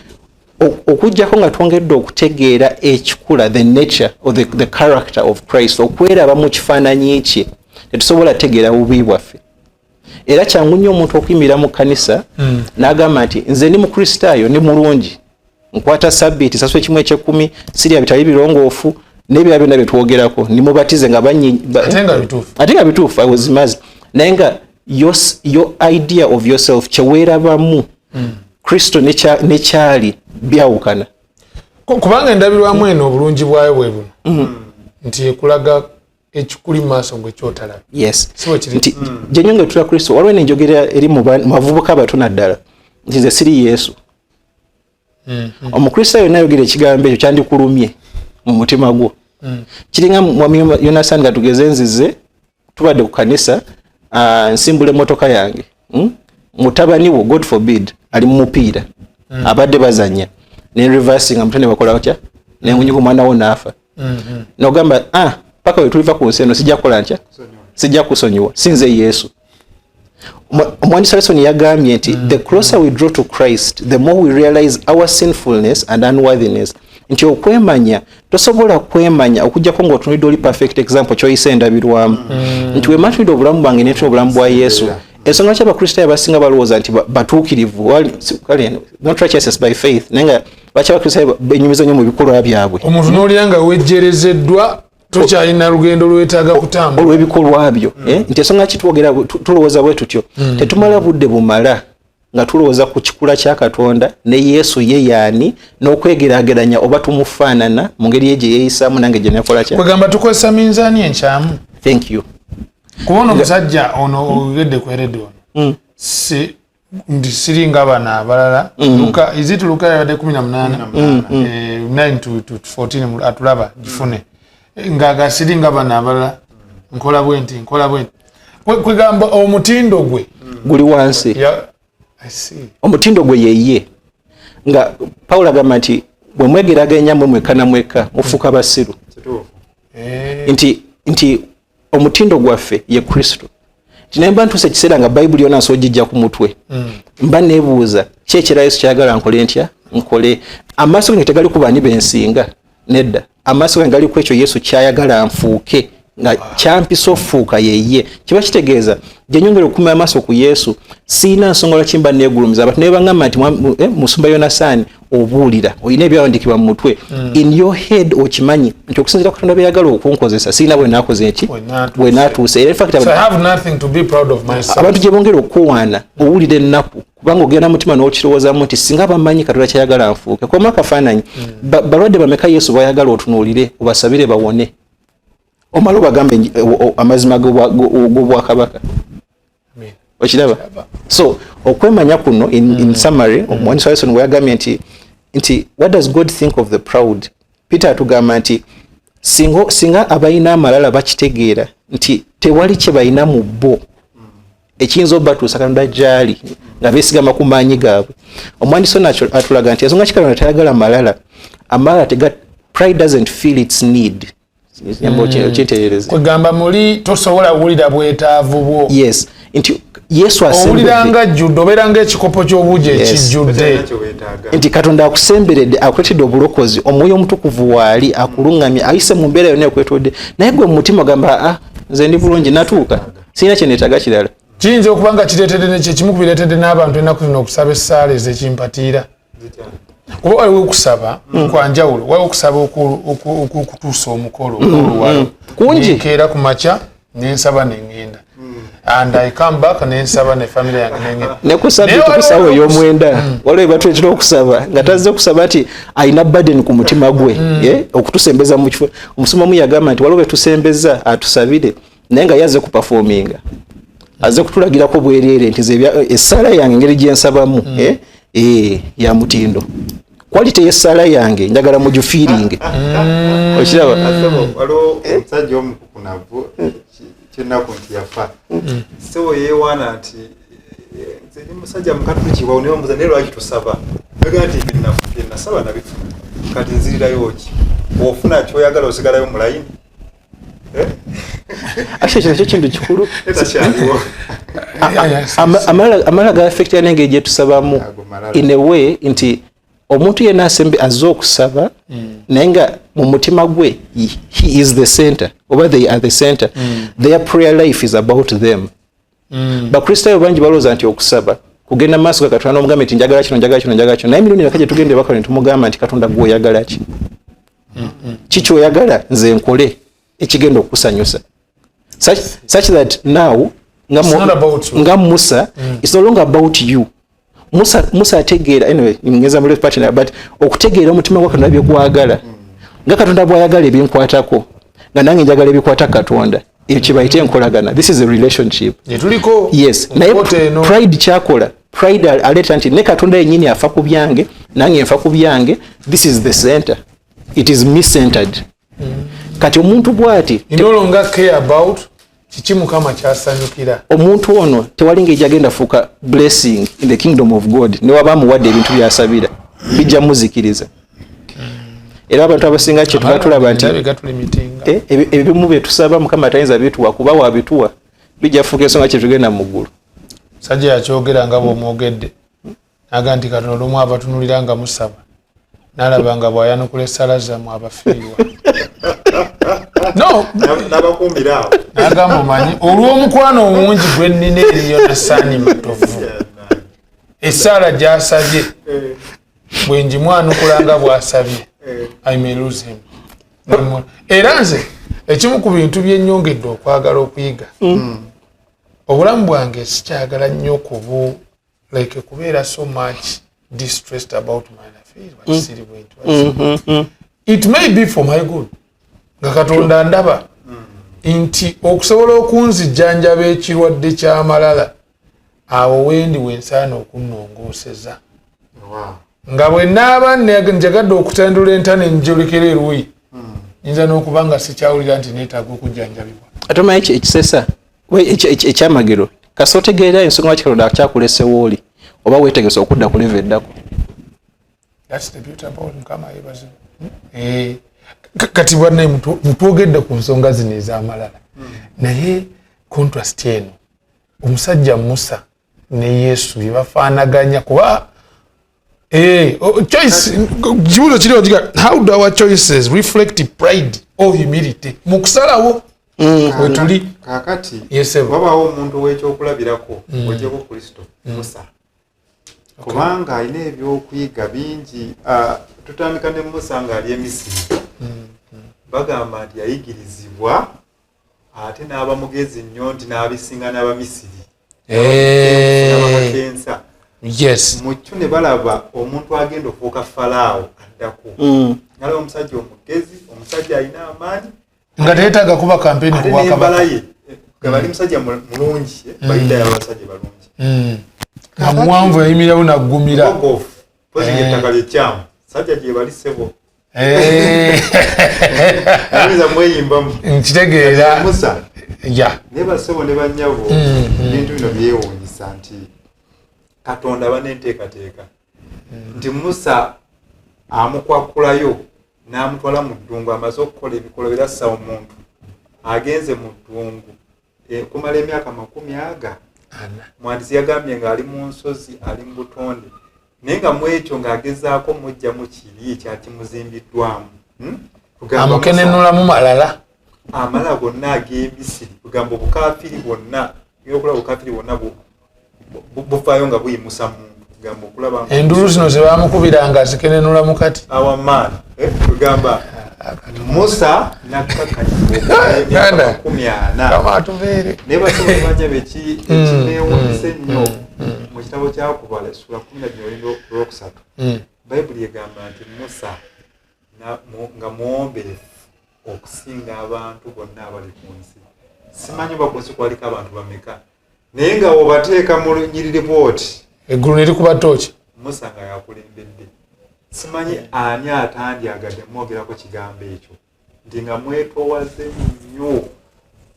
okujjako nga twongedde okutegeera ekikula, the nature or the character of Christ, okweraba mu kifaananyi kye tetusobola tegeera bubi bwaffe. Era kyangu nnyo omuntu okuyimira mu kkanisa n'agamba nti nze ndi mukristaayo ndi mulungi, nkwata sabbiiti saswe kimu eky'ekkumi, sirya bitali birongoofu n'ebyo byonna bye twogerako nimubatize nga ate nga bituufu. I was amazed. Naye nga your idea of yourself kyeweerabamu Kristo nekyali byawukana. Kubanga endabirwamu eno obulungi bwayo bwe buno nti ekulaga ekikuli maaso gwe kyotalaba. Yes. Nti gye nnyo ngetula Kristo waliwo nenjogera eri mu bavubuka batono ddala nti nze siri Yesu. Omukristaayo nayogera ekigambo ekyo kyandikulumye mu mutima gwo. Kiringa mwami Yonasan nga tugeze nzize tubadde ku kanisa nsimbule motoka yange. Mutabani wo, God forbid, ali mu mupiira. Abadde bazanya. Ne reversing amutane bakola otya? Ne ngunyuko mwana wo nafa. Nogamba paka we tuliva ku nseno sijja kola ntya? Sijja kusonyiwa. Sinze Yesu. Omwandisa Lesson yagambye nti the closer we draw to Christ, the more we realize our sinfulness and unworthiness. Nti okwemanya tosobola kwemanya okujjako ng'otunudde oli perfect example kyoyise endabirwamu. Nti wematulidde obulamu bwange netuna obulamu bwa Yesu. Ensonga lwaki abakristaayo abasinga balowooza nti batuukirivu not righteousness by faith, naye nga lwaki abakristaayo benyumiza nnyo mu bikolwa byabwe. Omuntu n'olya nga wejjerezeddwa tokyalina lugendo lwetaaga kutambula olw'ebikolwa byo. Nti ensonga lwaki twogera tulowooza bwe tutyo tetumala budde bumala nga tulowooza ku kikula kya Katonda ne Yesu ye yaani n'okwegeraageranya oba tumufaanana mu ngeri ye gye yeeyisaamu nange gye nakola kya. Kwegamba tukozesa minzaani enkyamu. Thank you. Kubona omusajja ono ogedde kweredde ono ndi siringa bana abalala Luka iziti Luka yabadde 18 9 to 14 atulaba gifune ngaga siringa bana abalala nkola bwenti kwegamba omutindo gwe guli wansi. I see. Omutindo gwe yeye nga Paulo agamba nti bwe mwegeraganya mwekana mweka mufuuka basiru. Nti omutindo gwaffe ye Kristo. Tinemba ntuse ekiseera nga Bayibuli yonna nsogijja ku mutwe. Mba nebuuza ki ekira Yesu kyagala nkole ntya nkole. Amaaso gange tegali ku baani bensinga nedda. Amaaso gange gali ku ekyo Yesu kyayagala nfuuke nga kyampisa ofuuka yeye. Kiba kitegeeza gye nyongera okumya amaaso ku Yesu siina nsonga lwaki mba neegulumiza abantu ne bangamba nti musumba Yonasaani obuulira olina ebyawandiikibwa mu mutwe in your head okimanyi nti okusinziira Katonda byeyagala okunkozesa siina bwe naakoze nti bwe naatuuse. Era fact abantu gye bongera okuwaana owulira ennaku kubanga ogenda mutima n'okirowoozamu nti singa bamanyi Katonda kyayagala nfuuke. Koma akafaananyi balwadde bameka Yesu bayagala otunuulire obasabire bawone omalo bagambe amazima g'obwakabaka. Okiraba? So okwemanya kuno in summary omwandiisi Lesson we yagambye nti what does God think of the proud? Peter atugamba nti singa abalina amalala bakitegeera nti tewali kye balina mu bo ekiyinza obatuusa Katonda gy'ali nga beesigama ku maanyi gaabwe. Omwandiisi ono atulaga nti ensonga ki Katonda tayagala amalala pride doesn't feel its need. Kwegamba muli tosobola kuwulira bwetaavu bwo. Yes. Nti Yesu asembedde owuliranga jjudde obeeranga ekikopo ky'obuugi ekijjudde. Nti Katonda akusemberedde akuleetedde obulokozi omwoyo omutukuvu waali akuluŋŋamye ayise mu mbeera yonna ekwetodde naye gwe mu mutima ogamba nze ndi bulungi natuuka sirina kye neetaaga kirala. Kiyinza okuba nga kireetedde nekimu ku bireetedde n'abantu ennaku zino okusaba essaala ezekimpatiira. Kuba waliwo okusaba kwanjawulo waliwo okusaba okutuusa omukolo walo kungi nkeera ku makya nensaba nengenda and I come back nensaba ne family yange nengenda nekusabye tukusaba ey'omwenda waliwo batulekera okusaba nga tazze okusaba ati ayina burden ku mutima gwe okutusembeza mu kifo. Omusomamu yagamba nti waliwo betusembeza atusabire naye nga yazze ku performinga azze kutulagirako bwereere nti essaala yange engeri gye nsabamu ya mutindo quality y'essaala yange njagala mujufiiringe okiraba waliwo omusajja omukukunavu kyenaku nti yafa sebo yeewaana nti nze ndi musajja mukatulukiwawo naye omubuuza naye lwaki tusaba naga nti bye nasaba nabifuna kati nzirirayo ki ofuna kyoyagala osigalayo mu layini ate ekyo kintu kikulu etakyaliwo amala ga affect yanenge gye tusabamu in a way nti omuntu yenna asembe azze okusaba naye nga mu mutima gwe he is the center oba they are the center their prayer life is about them bakristaayo bangi balowooza nti okusaba kugenda maaso ga Katonda n'omugamba nti njagala kino naye emirundi emeka gye tugende bakale tumugamba nti Katonda gwe oyagala ki kiki oyagala nze nkole ekigenda okukusanyusa such that now nga Musa it's no longer about you Musa ategeera anyway ngeza mule partner but okutegeera omutima gwa Katonda byekwagala nga Katonda bwayagala ebinkwatako nga nange njagala ebikwata Katonda ekibayite enkolagana this is a relationship tuliko yes naye pride kyakola pride aleta nti ne Katonda yennyini afa ku byange nange nfa ku byange this is the center it is me centered kati omuntu bwati indolonga care about kiki mukama kyasanyukira omuntu ono tewalinga ejagenda fuka blessing in the kingdom of God ne wabamu wadde ebintu byasabira bijja muzikiriza era abantu abasinga kye tubatulaba nti ebimu bye tusaba mukama tayinza bituwa kuba wabituwa bijja fuka ensonga kye tugenda mu ggulu sajja yakyogera nga bw'omwogedde naga nti Katonda olumu abatunulira nga musaba n'alaba nga bw'ayanukula essala zammwe abafiirwa no n'abakumbira agamba omanyi olw'omukwano omungi gwe nnina eriyo nasaani matovu essaala gy'asabye bwe njimwanukula nga bw'asabye I may lose him era nze ekimu ku bintu bye nnyongedde okwagala okuyiga obulamu bwange sikyagala nnyo kubeera so much distressed about my life it may be for my good nga Katonda ndaba nti okusobola okunzijjanjaba ekirwadde ky'amalala awo wendi wensaana okunnongooseza nga bwe naaba njagadde okutandula entane njolekera eruyi nyinza n'okuba nga sikyawulira nti neetaaga okujjanjabibwa ate omanyi ekisesa ekyamagero kasi otegeera ensonga lwaki Katonda akyakulesewo oli oba weetegesa okudda ku leva eddako kati bwannaye mutwogedde ku nsonga zino ez'amalala naye contrast eno omusajja Musa ne Yesu bye bafaanaganya kuba choice kibuuzo kiriwo kiga how do our choices reflect pride or humility mu kusalawo we tuli kakati wabawo omuntu w'ekyokulabirako ojjeko Kristo Musa kubanga alina ebyokuyiga bingi tutandika ne Musa ng'ali Emisiri bagamba nti yayigirizibwa ate n'aba mugezi nnyo nti n'abisinga n'Abamisiri n'Abamakensa yes mucyo ne balaba omuntu agenda okufuuka Falaawo addako ngala omusajja omugezi omusajja alina amaanyi nga teetaaga kuba kampeni ku Bwakabaka nga bali musajja mulungi bayita y'abasajja balungi nga muwanvu yayimirawo naggumira pozi ettaka lyekyamu sajja gye bali ssebo ayinza mweyimbamu nkitegeera Musa ne bassebo ne bannyabo ebintu bino byewuunyisa nti Katonda aba n'enteekateeka nti Musa amukwakulayo n'amutwala mu ddungu amaze okukola ebikolwa birassa omuntu agenze mu ddungu kumala emyaka 40 mwandiisi yagambye ng'ali mu nsozi ali mu butonde naye nga mu ekyo ng'agezaako mujjamu kiri kyakimuzimbiddwamu amukenenulamu malala amala gonna ag'Emisiri kugamba obukaafiri bwonna byokola obukaafiri bwonna buvaayo nga buyimusa muntu kugamba okulaba endulu zino ze baamukubiranga azikenenulamu kati awamaani kugamba Musa nakkakanya 40 naye basobola banya beki ekineewuunyisa ennyo mu kitabo kyakubala essula 12 bayibuli egamba nti Musa nga muwombeefu okusinga abantu bonna abali ku nsi simanyi oba ku nsi kwaliko abantu bameka naye nga obateeka mu nyiriri bwoti eggulu ne likuba tooki Musa nga yakulembedde simanyi ani atandyagadde mwogerako kigambo ekyo nti nga mwetoowaze nnyo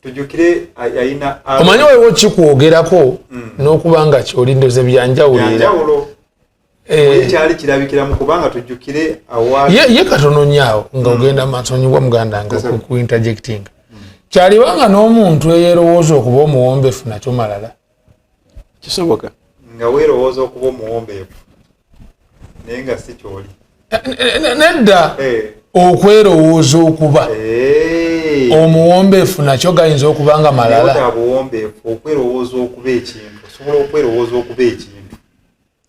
tujjukire ayina omanyi waliwo kikwogerako n'okuba nga kyolindoze byanjawulo kyali kirabikiramu kubanga tujjukire ye katono nyaawo nga ogenda masonyibwa muganda nga ku interjecting kyalibanga n'omuntu eyerowooza okuba omuwombeefu nakyo malala kisoboka nga weerowooza okuba omuwombeefu naye nga si kyoli nedda okwerowooza okuba omuwombeefu nakyo gayinza okuba nga malala obuwombeefu okwerowooza okuba ekintu osobola okwerowooza okuba ekintu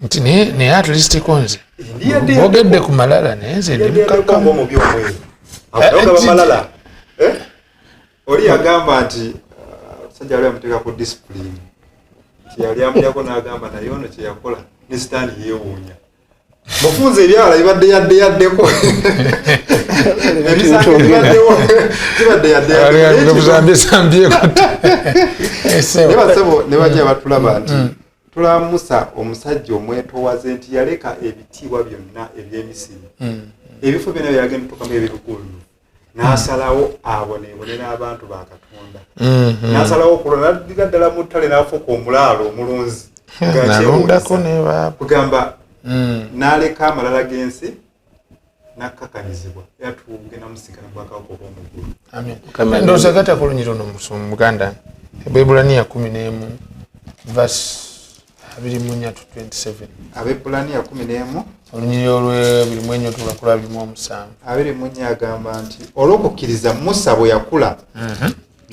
nti naye at least konze ogedde ku malala naye nze ndi mukakamu omubi omweru agaba malala oli yagamba nti sajja ali amuteeka ku discipline nti yali amulyako n'agamba naye ono kye yakola ne sitaani yeewuunya mufunze ebyawala bibadde yaddeko ebisango bibaddewo bibadde yaddeko ne bajja batulaba nti tulamusa omusajja omwetoowaze nti yaleka ebitiibwa byonna eby'Emisiri ebifo byonna byagenda tukamu ebibikulu n'asalawo aboneebonera abantu ba Katonda n'asalawo okulonda n'addiga ddala mu ttale n'afuuka omulaalo omulunzi kugamba n'aleka amalala g'ensi n'akkakanyizibwa era tugenda musikana bwakawuka obw'omugulu ndowooza gatakulunyira ono mu Buganda Ebulaniya 11 verse 24-27 Abebulaniya 11 olunyiri olw'ebirimu tula 27 24 agamba nti olw'okukkiriza Musa bwe yakula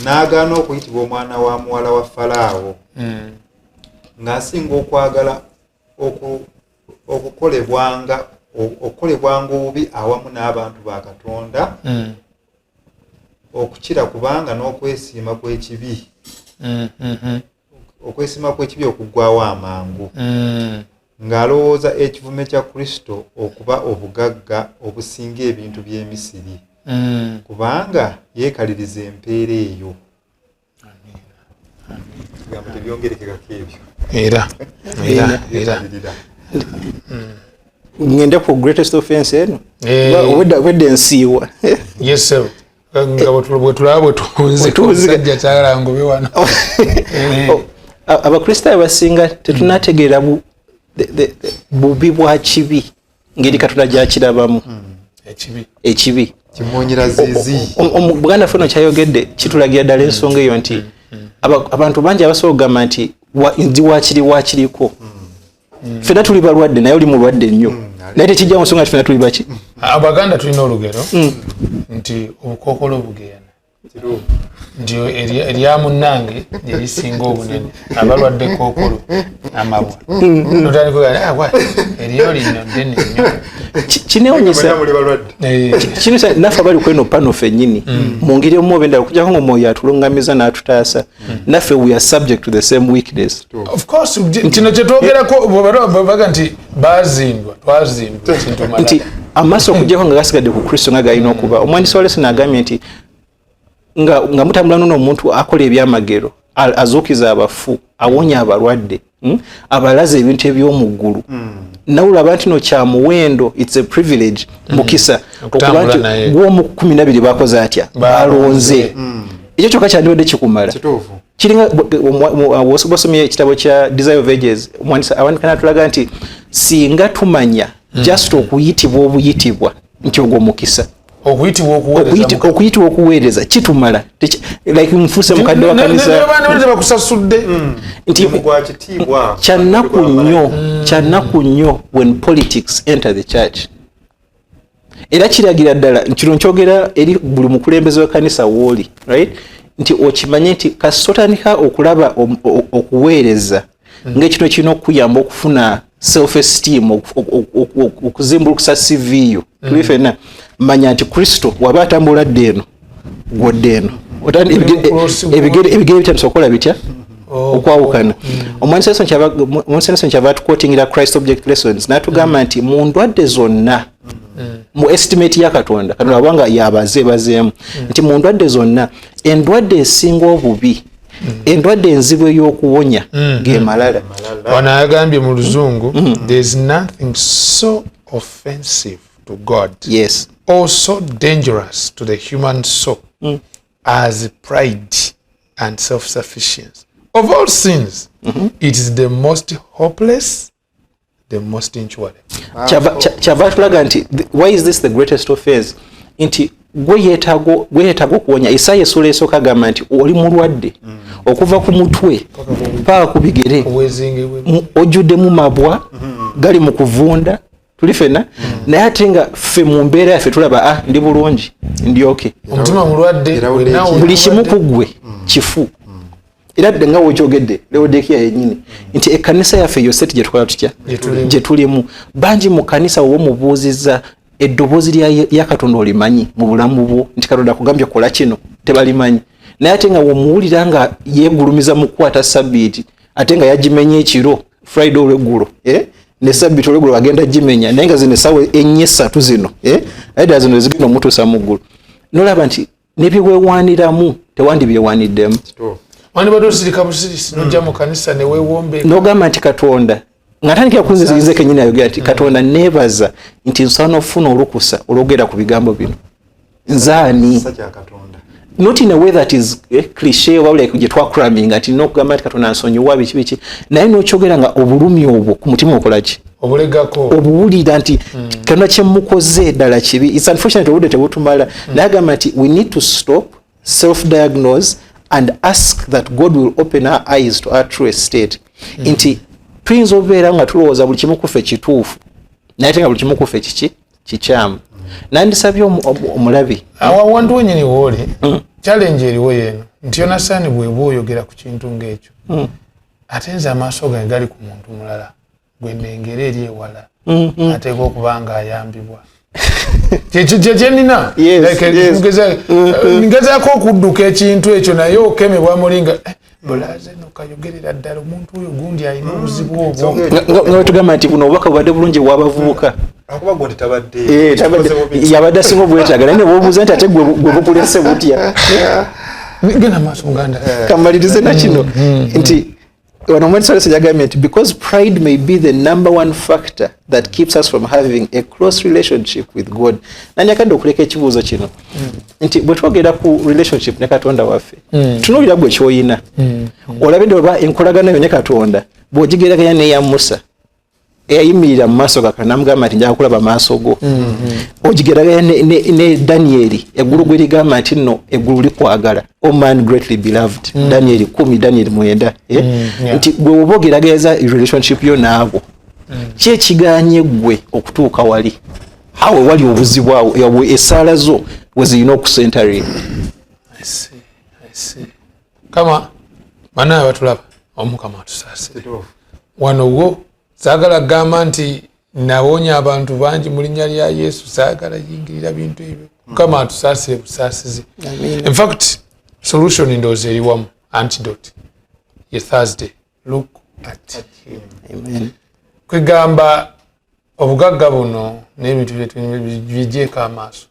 n'agaana okuyitibwa omwana wa muwala wa Falaawo ng'asinga okwagala okukolebwanga obubi awamu n'abantu ba Katonda okukira kubanga n'okwesiima kw'ekibi okuggwaawo amangu ng'alowooza ekivume kya Kristo okuba obugagga obusinga ebintu by'Emisiri kubanga yeekaliriza empeera eyo tebyongerekekako ebyo era ngende ku greatest offense eno wedde ensiiwa yesu nga bwetulaba bwetuwunze omusajja kyalangobe wano abakristaayo basinga tetunategeera bubi bwa kibi ngeri Katonda gyakirabamu ekibi kimunyira zizi Buganda fono kyayogedde kitulagira ddala ensonga eyo nti abantu bangi abasobola okugamba nti nzi wakiriko ffenna tuli balwadde naye oli mulwadde nnyo naye tekijja mu nsonga nti ffenna tuli baki Abaganda tulina olugero nti obukookolo bugeena nti erya munnange lyerisinga obunene abalwadde kookolo amabwa notandikugamba eryo lino ddene nnyo kinewunyisa kino naffe abali kweno pano ffennyini mu ngeri omu oba endala okujjako ng'omwoyo atulungamiza n'atutaasa naffe we are subject to the same weakness of course kino kyetwogerako baga nti bazindwa twazindwa kintu mala nti amaaso okujjako nga gasigadde ku Kristo nga galina okuba omwandisi wa lesson agambye nti nga mutambula n'ono omuntu akola ebyamagero azuukiza abafu awonya abalwadde abalaza ebintu eby'omu ggulu nawe olaba nti no kya muwendo it's a privilege mukisa okuba nti gw'omu 12 bakoze atya balonze ekyo kyokka kyandibadde kikumala kiringa bw'osomye ekitabo kya Desire of Ages omwandisa awandika n'atulaga nti singa tumanya just okuyitibwa obuyitibwa nti ogwo mukisa okuyitibwa okuweereza kitumala like nfuse mukadde wa kanisa bakusasudde nti kyanaku nnyo when politics enter the church era kiragira ddala kino nkyogera eri buli mukulembeze wa kanisa wooli right nti okimanye nti kasotandika okulaba okuweereza ng'ekino kirina okuyamba okufuna self esteem okuzimbulukusa CV yo tuli ffenna manya nti Kristo waba atambula ddeeno gwoddeeno ebigere bitandisa okukola bitya okwawukana omwanisa kyava tukotingira Christ object lessons n'atugamba nti mu ndwadde zonna mu estimate ya Katonda wabanga yabazeebazeemu nti mu ndwadde zonna endwadde esinga obubi endwadde enzibu ey'okuwonya ge malala. Wano ayagambye mu Luzungu, there's nothing so offensive to God, Yes. or so dangerous to the human soul as pride and self-sufficiency. Of all sins, it is the most hopeless, the most incurable. Kyava tulaga nti why is this the greatest offense? Nti gwe yeetaaga okuwonya. Isaaya essula esooka agamba nti oli mulwadde okuva ku mutwe paka ku bigere, ojjuddemu mabwa gali mu kuvunda. Tuli fena naye ate nga ffe mu mbeera yaffe tulaba ndi bulungi ndi okay. Omutima mulwadde buli kimu ku ggwe kifu. Era nga wokyogedde Laodikia yennyini nti ekkanisa yaffe yo seti gye tukola tutya gye tulimu. Bangi mu kkanisa wo mubuuzizza eddoboozi lya Katonda olimanyi mu bulamu bwo nti Katonda akugambye kola kino tebalimanyi. Naye ate nga womuwulira nga yeegulumiza mu kukwata sabbiiti ate nga yagimenye ekiro Friday olweggulo ne sabbiiti olweggulo agenda gimenya naye nga zino essaawa 4-3 zino ayidala zino ezigenda omutuusa mu ggulu. Nolaba nti nebyeweewaaniramu tewandibyewaaniddemu. Wani bado sirika busirisi nojja mu kanisa ne weewombe n'ogamba nti Katonda ng'atandikira kunzize kennyini ayogera ati Katonda neebaza nti nsobola n'okufuna olukusa olwogera ku bigambo bino nzaani. Not in a way that is cliche or like gye twakuraminga nti n'okugamba nti Katonda ansonyiwa biki naye n'okyogera nga obulumi obwo ku mutima okola ki obulegako obuwulira nti Katonda kye mukoze ddala kibi. It's unfortunate obudde tebutumala naye agamba nti we need to stop, self-diagnose and ask that God will open our eyes to our true state. Nti tuyinza obeera nga tulowooza buli kimu kuffe kituufu naye tenga buli kimu kuffe kikyamu. Nandisabye omulabi awantu wenyini wooli challenge eriwo yeeno nti yonasaani bweba oyogera ku kintu ng'ekyo ate nze amaaso gange gali ku muntu mulala gwe nnengera eri ewala ateeka okuba nga ayambibwa kyenina ngezaako okudduka ekintu ekyo naye okemebwa mulinga bulaze nokayogerera ddala omuntu oyo gundi alina obuzibu obwo nga wetugamba nti buno obubaka bubadde bulungi bw'abavubuka yabadde asinga obwetaaga naye ne bwobuuza nti ate gwe bukulese butya genda maaso muganda kamalirize nakino nti wano omwetisolesa yagambye nti because pride may be the number one factor that keeps us from having a close relationship with God. Nani akadde okuleka ekibuuzo kino nti bwe twogera ku relationship ne Katonda waffe tunuulira gwe kyoyina olabedde oba enkolagano yo ne Katonda bw'ogigeraganya n'eya Musa eyayimirira mu maaso ga Katonda namugamba nti njagala kulaba maaso go. Ogigeraganya ne Danieli eggulu gwe ligamba nti nno eggulu likwagala, O man greatly beloved. Danieli 10 Danieli 9 nti gwe oba ogerageza relationship yo naabo ki ekiganye gwe okutuuka wali awo wali obuzibu awo essaala zo we zirina okusentarira. I see. Kama banaye batulaba omukama atusaase wano wo saagala gamba nti nawonya abantu bangi mu linnya lya Yesu saagala yingirira bintu ebyo kama atusaasire busaasizi. In fact solution ndowooza eri wamu antidote ye Thursday look at him. Amen. Kwegamba obugagga buno n'ebintu bijjeeko amaaso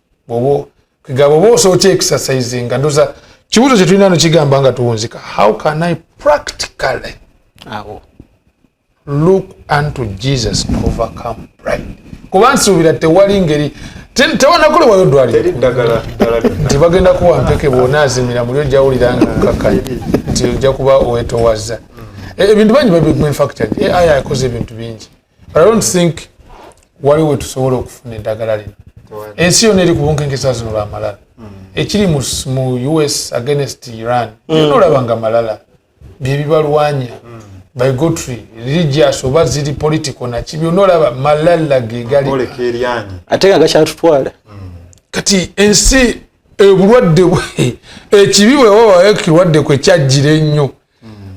kwegamba oba osooka exercise nga ndoza kibuuzo kye tulina no kigamba nga tuwunzika how can I practically look unto Jesus to overcome pride. Kuba nsuubira tewali ngeri tewanakolewayo ddwaliro nti bagenda kuwa mpeke bw'onaazimira muli ojjawulira nga okkakkanya nti ojja kuba owetoowaza. Ebintu bangi manufactured AI yakoze ebintu bingi but I don't think waliwo tusobola okufuna eddagala lino. Ensi yonna eri ku bunkenkesa zino lwa malala ekiri mu US against Iran olaba nga malala bye bibalwanya bigotry religious oba ziri political naki byonna olaba malala ge gali ate nga gakyatutwala kati ensi obulwadde ekibi bwe waba ekirwadde kwe kyajjira ennyo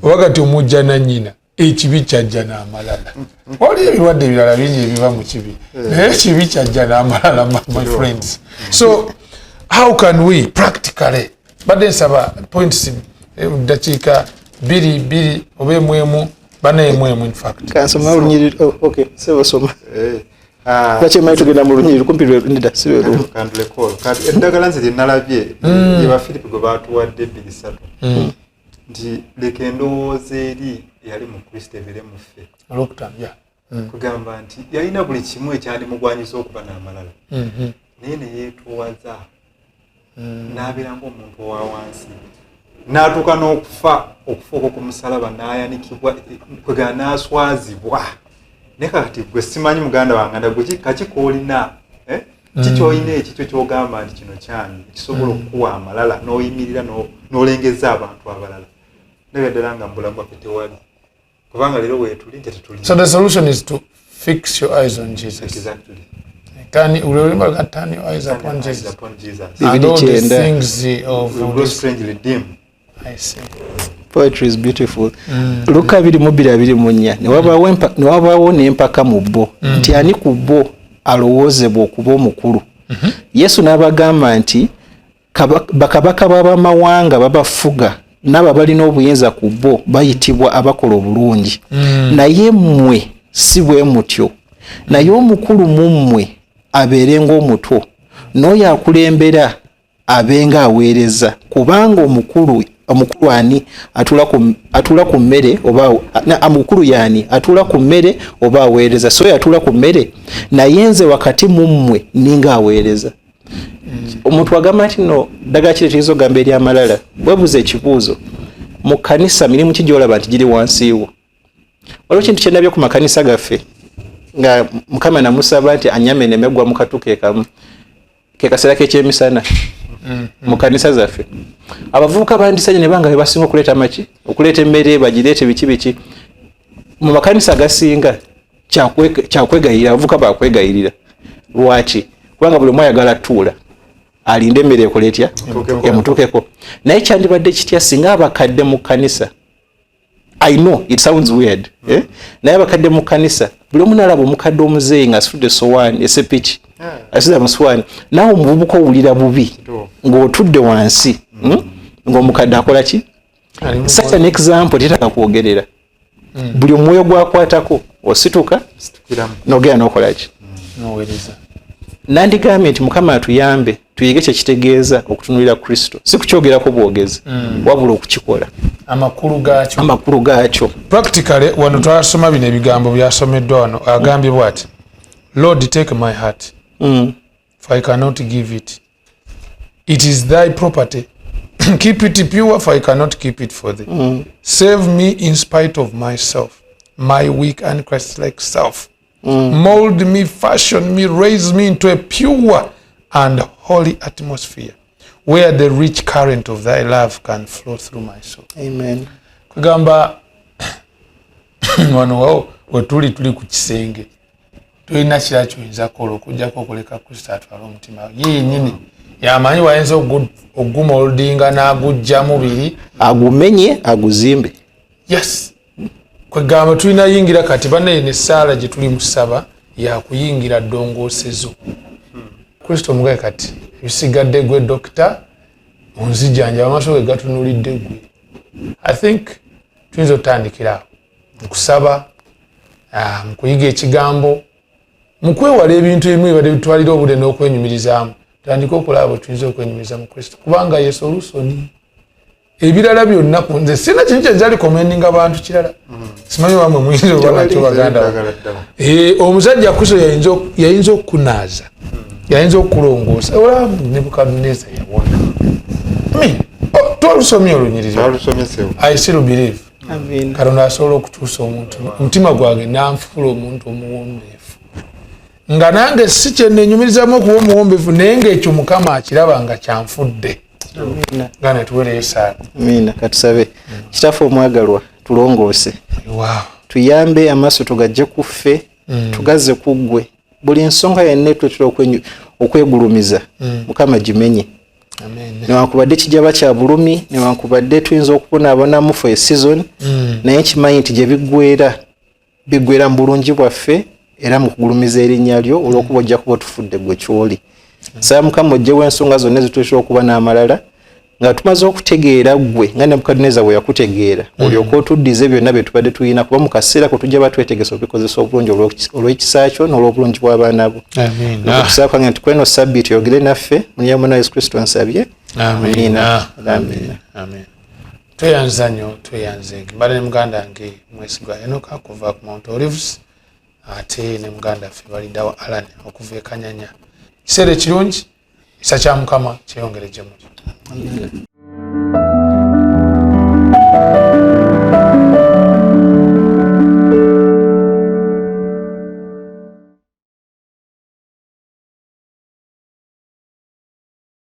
wakati omujja na nnyina ekibi kyajja n'amalala. Waliyo ebirwadde ebirala bingi ebiva mu kibi naye ekibi kyajja n'amalala my friends. So how can we practically badde nsaba points dakiika 2 oba emwemu bana emwemu in fact kansoma olunyiri okay sebo soma lwaki emanyi tugenda mu lunyiri kumpi lwenda sibe lumu kandulekolo kati eddagala nze lye nalabye ye ba Philip gwe baatuwadde 2-3 nti leka endowooza eri eyali mu Kristo ebere mu ffe olwokutambya kugamba nti yalina buli kimu ekyandimugwanyiza okuba n'amalala naye ne yeetoowaza n'abeera ng'omuntu owa wansi n'atuuka n'okufa okwo ku musalaba n'ayanikibwa kwegana n'aswazibwa naye kati gwe simanyi muganda wange ndagwe kaki koolina kikyolina ekikyo kyogamba nti kino kyange kisobola okukuwa amalala n'oyimirira n'olengeza abantu abalala naye ddala nga mu bulamu bwaffe tewali kubanga leero weetuli nti tetuli. So the solution is to fix your eyes on Jesus. Exactly. Turn your eyes upon Jesus. And all the things of grow strangely dim. I see. Poetry is beautiful. Luka 2:24 ne wabaawo n'empaka mu bo nti ani ku bo alowoozebwa okuba omukulu. Yesu n'abagamba nti bakabaka b'abamawanga babafuga n'abo balina obuyinza ku bo bayitibwa abakola obulungi. Naye mmwe si bwe mutyo. Naye omukulu mu mmwe abeere ng'omuto n'oyo akulembera abenga aweereza kubanga omukulu ani atula ku mmere oba amukulu yani atula ku mmere oba aweereza so yatula ku mmere naye nze wakati mu mmwe ninga aweereza. Omuntu agamba nti no daga kile kizo gamba eri amalala bwebuze ekibuuzo mu kanisa mirimu kijolaba nti giri wansiwo waliwo kintu kyendabye ku makanisa gaffe nga mukama namusaba nti anyame nemegwa mu katuke kamu ke kasera k'ekyemisana mu kanisa zaffe abavubuka bandisanye ne banga bebasinga okuleeta maki okuleeta emmere bagireete biki mu makanisa gasinga kyakwegayirira abavubuka bakwegayirira lwaki kubanga buli omu ayagala tuula alinde emmere ekoleetya emutuukeko naye kyandibadde kitya singa abakadde mu kanisa. I know it sounds weird naye abakadde mu kanisa buli omu nalaba omukadde omuzeeyi nga asitudde sowaani esepiki asiza mu sowaani naawe omuvubuka owulira bubi ng'otudde wansi ng'omukadde akola ki such an example tetaka kwogerera buli omwoyo gwakwatako osituka n'ogenda n'okola ki nandigambye nti mukama atuyambe tuyige kye kitegeeza okutunulira Kristo si kukyogerako bwogezi wabula okukikola amakulu gaakyo. Practically wano twasoma bino ebigambo byasomeddwa wano agambye bw'ati Lord take my heart for I cannot give it. It is thy property. Keep it pure for I cannot keep it for thee. Save me in spite of myself, my weak and Christ-like self. Mold me, fashion me, raise me into a pure and holy atmosphere where the rich current of thy love can flow through my soul. Amen. Kugamba wano wetuli ku kisenge tulina kira kyoyinza kola okujjako okuleka Kristo atwala omutima yennyini yamanyi wayinza ogumooldinga n'agujja mubiri agumenye aguzimbe. Yes. Kwegamba tulina yingira kati banaye ne Saala gye tuli musaba yakuyingira ddongoosezo. Kristo mugaye kati ebisigadde gwe dokita onzijanja amaaso ge gatunulidde gwe. I think tuyinza otandikira mukusaba mu kuyiga ekigambo mu kwewala ebintu ebimu ebadde bitwalira obudde n'okwenyumirizaamu tandika okulaba tuyinza okwenyumiriza mu Kristo kubanga ye solusoni. Ebirala byonna ku nze sina kintu kyenzali komendinga abantu kirala simanyi wamwe muyinza oba nakyo baganda omusajja Kristo yayinza okukunaaza yayinza okulongoosa olamu Nebukadneza yawona twalusomye olunyiriri I still believe Katonda asobola okutuusa omuntu omutima gwange nanfuula omuntu omuwombeefu nga nange si kyennenyumirizamu okuba omuwombeefu naye ngaekyo Mukama akiraba nga kyanfudde. Gane tuwereyo Saala. Amina katusabe. Kitaffe omwagalwa tulongoose. Wow. Tuyambe amaaso tugajje ku ffe tugazze ku ggwe buli ensonga yenna twetula okwegulumiza Mukama gimenye. Amen. Newankubadde kijaba kya bulumi newankubadde tuyinza okubonabonamu for a season naye kimanyi nti gye biggwera mu bulungi bwaffe era mu kugulumiza erinnya lyo olw'okuba ojja kuba tufudde gwe kyoli. Saba Mukama ojjewo ensonga zonna zituusa okuba n'amalala nga tumaze okutegeera gwe nga Nebukadneza bwe yakutegeera olyoka otuddize byonna bye tubadde tuyina kuba mu kaseera kwe tujja batwetegesa obikozesa obulungi olw'ekisa kyo n'olw'obulungi bw'abaana bo. Nokutusaba kwange nti kweno sabbiiti oyogere naffe mu linnya lya Yesu Kristo nsabye. Amina. tweyanza nnyo tweyanzege mbale ne muganda wange mwesigwa Enoka kuva ku Mount Olives ate ne muganda ffe baliddawo Alan okuva e Kanyanya kiseera ekirungi kisa kya Mukama kyeyongere gye muli.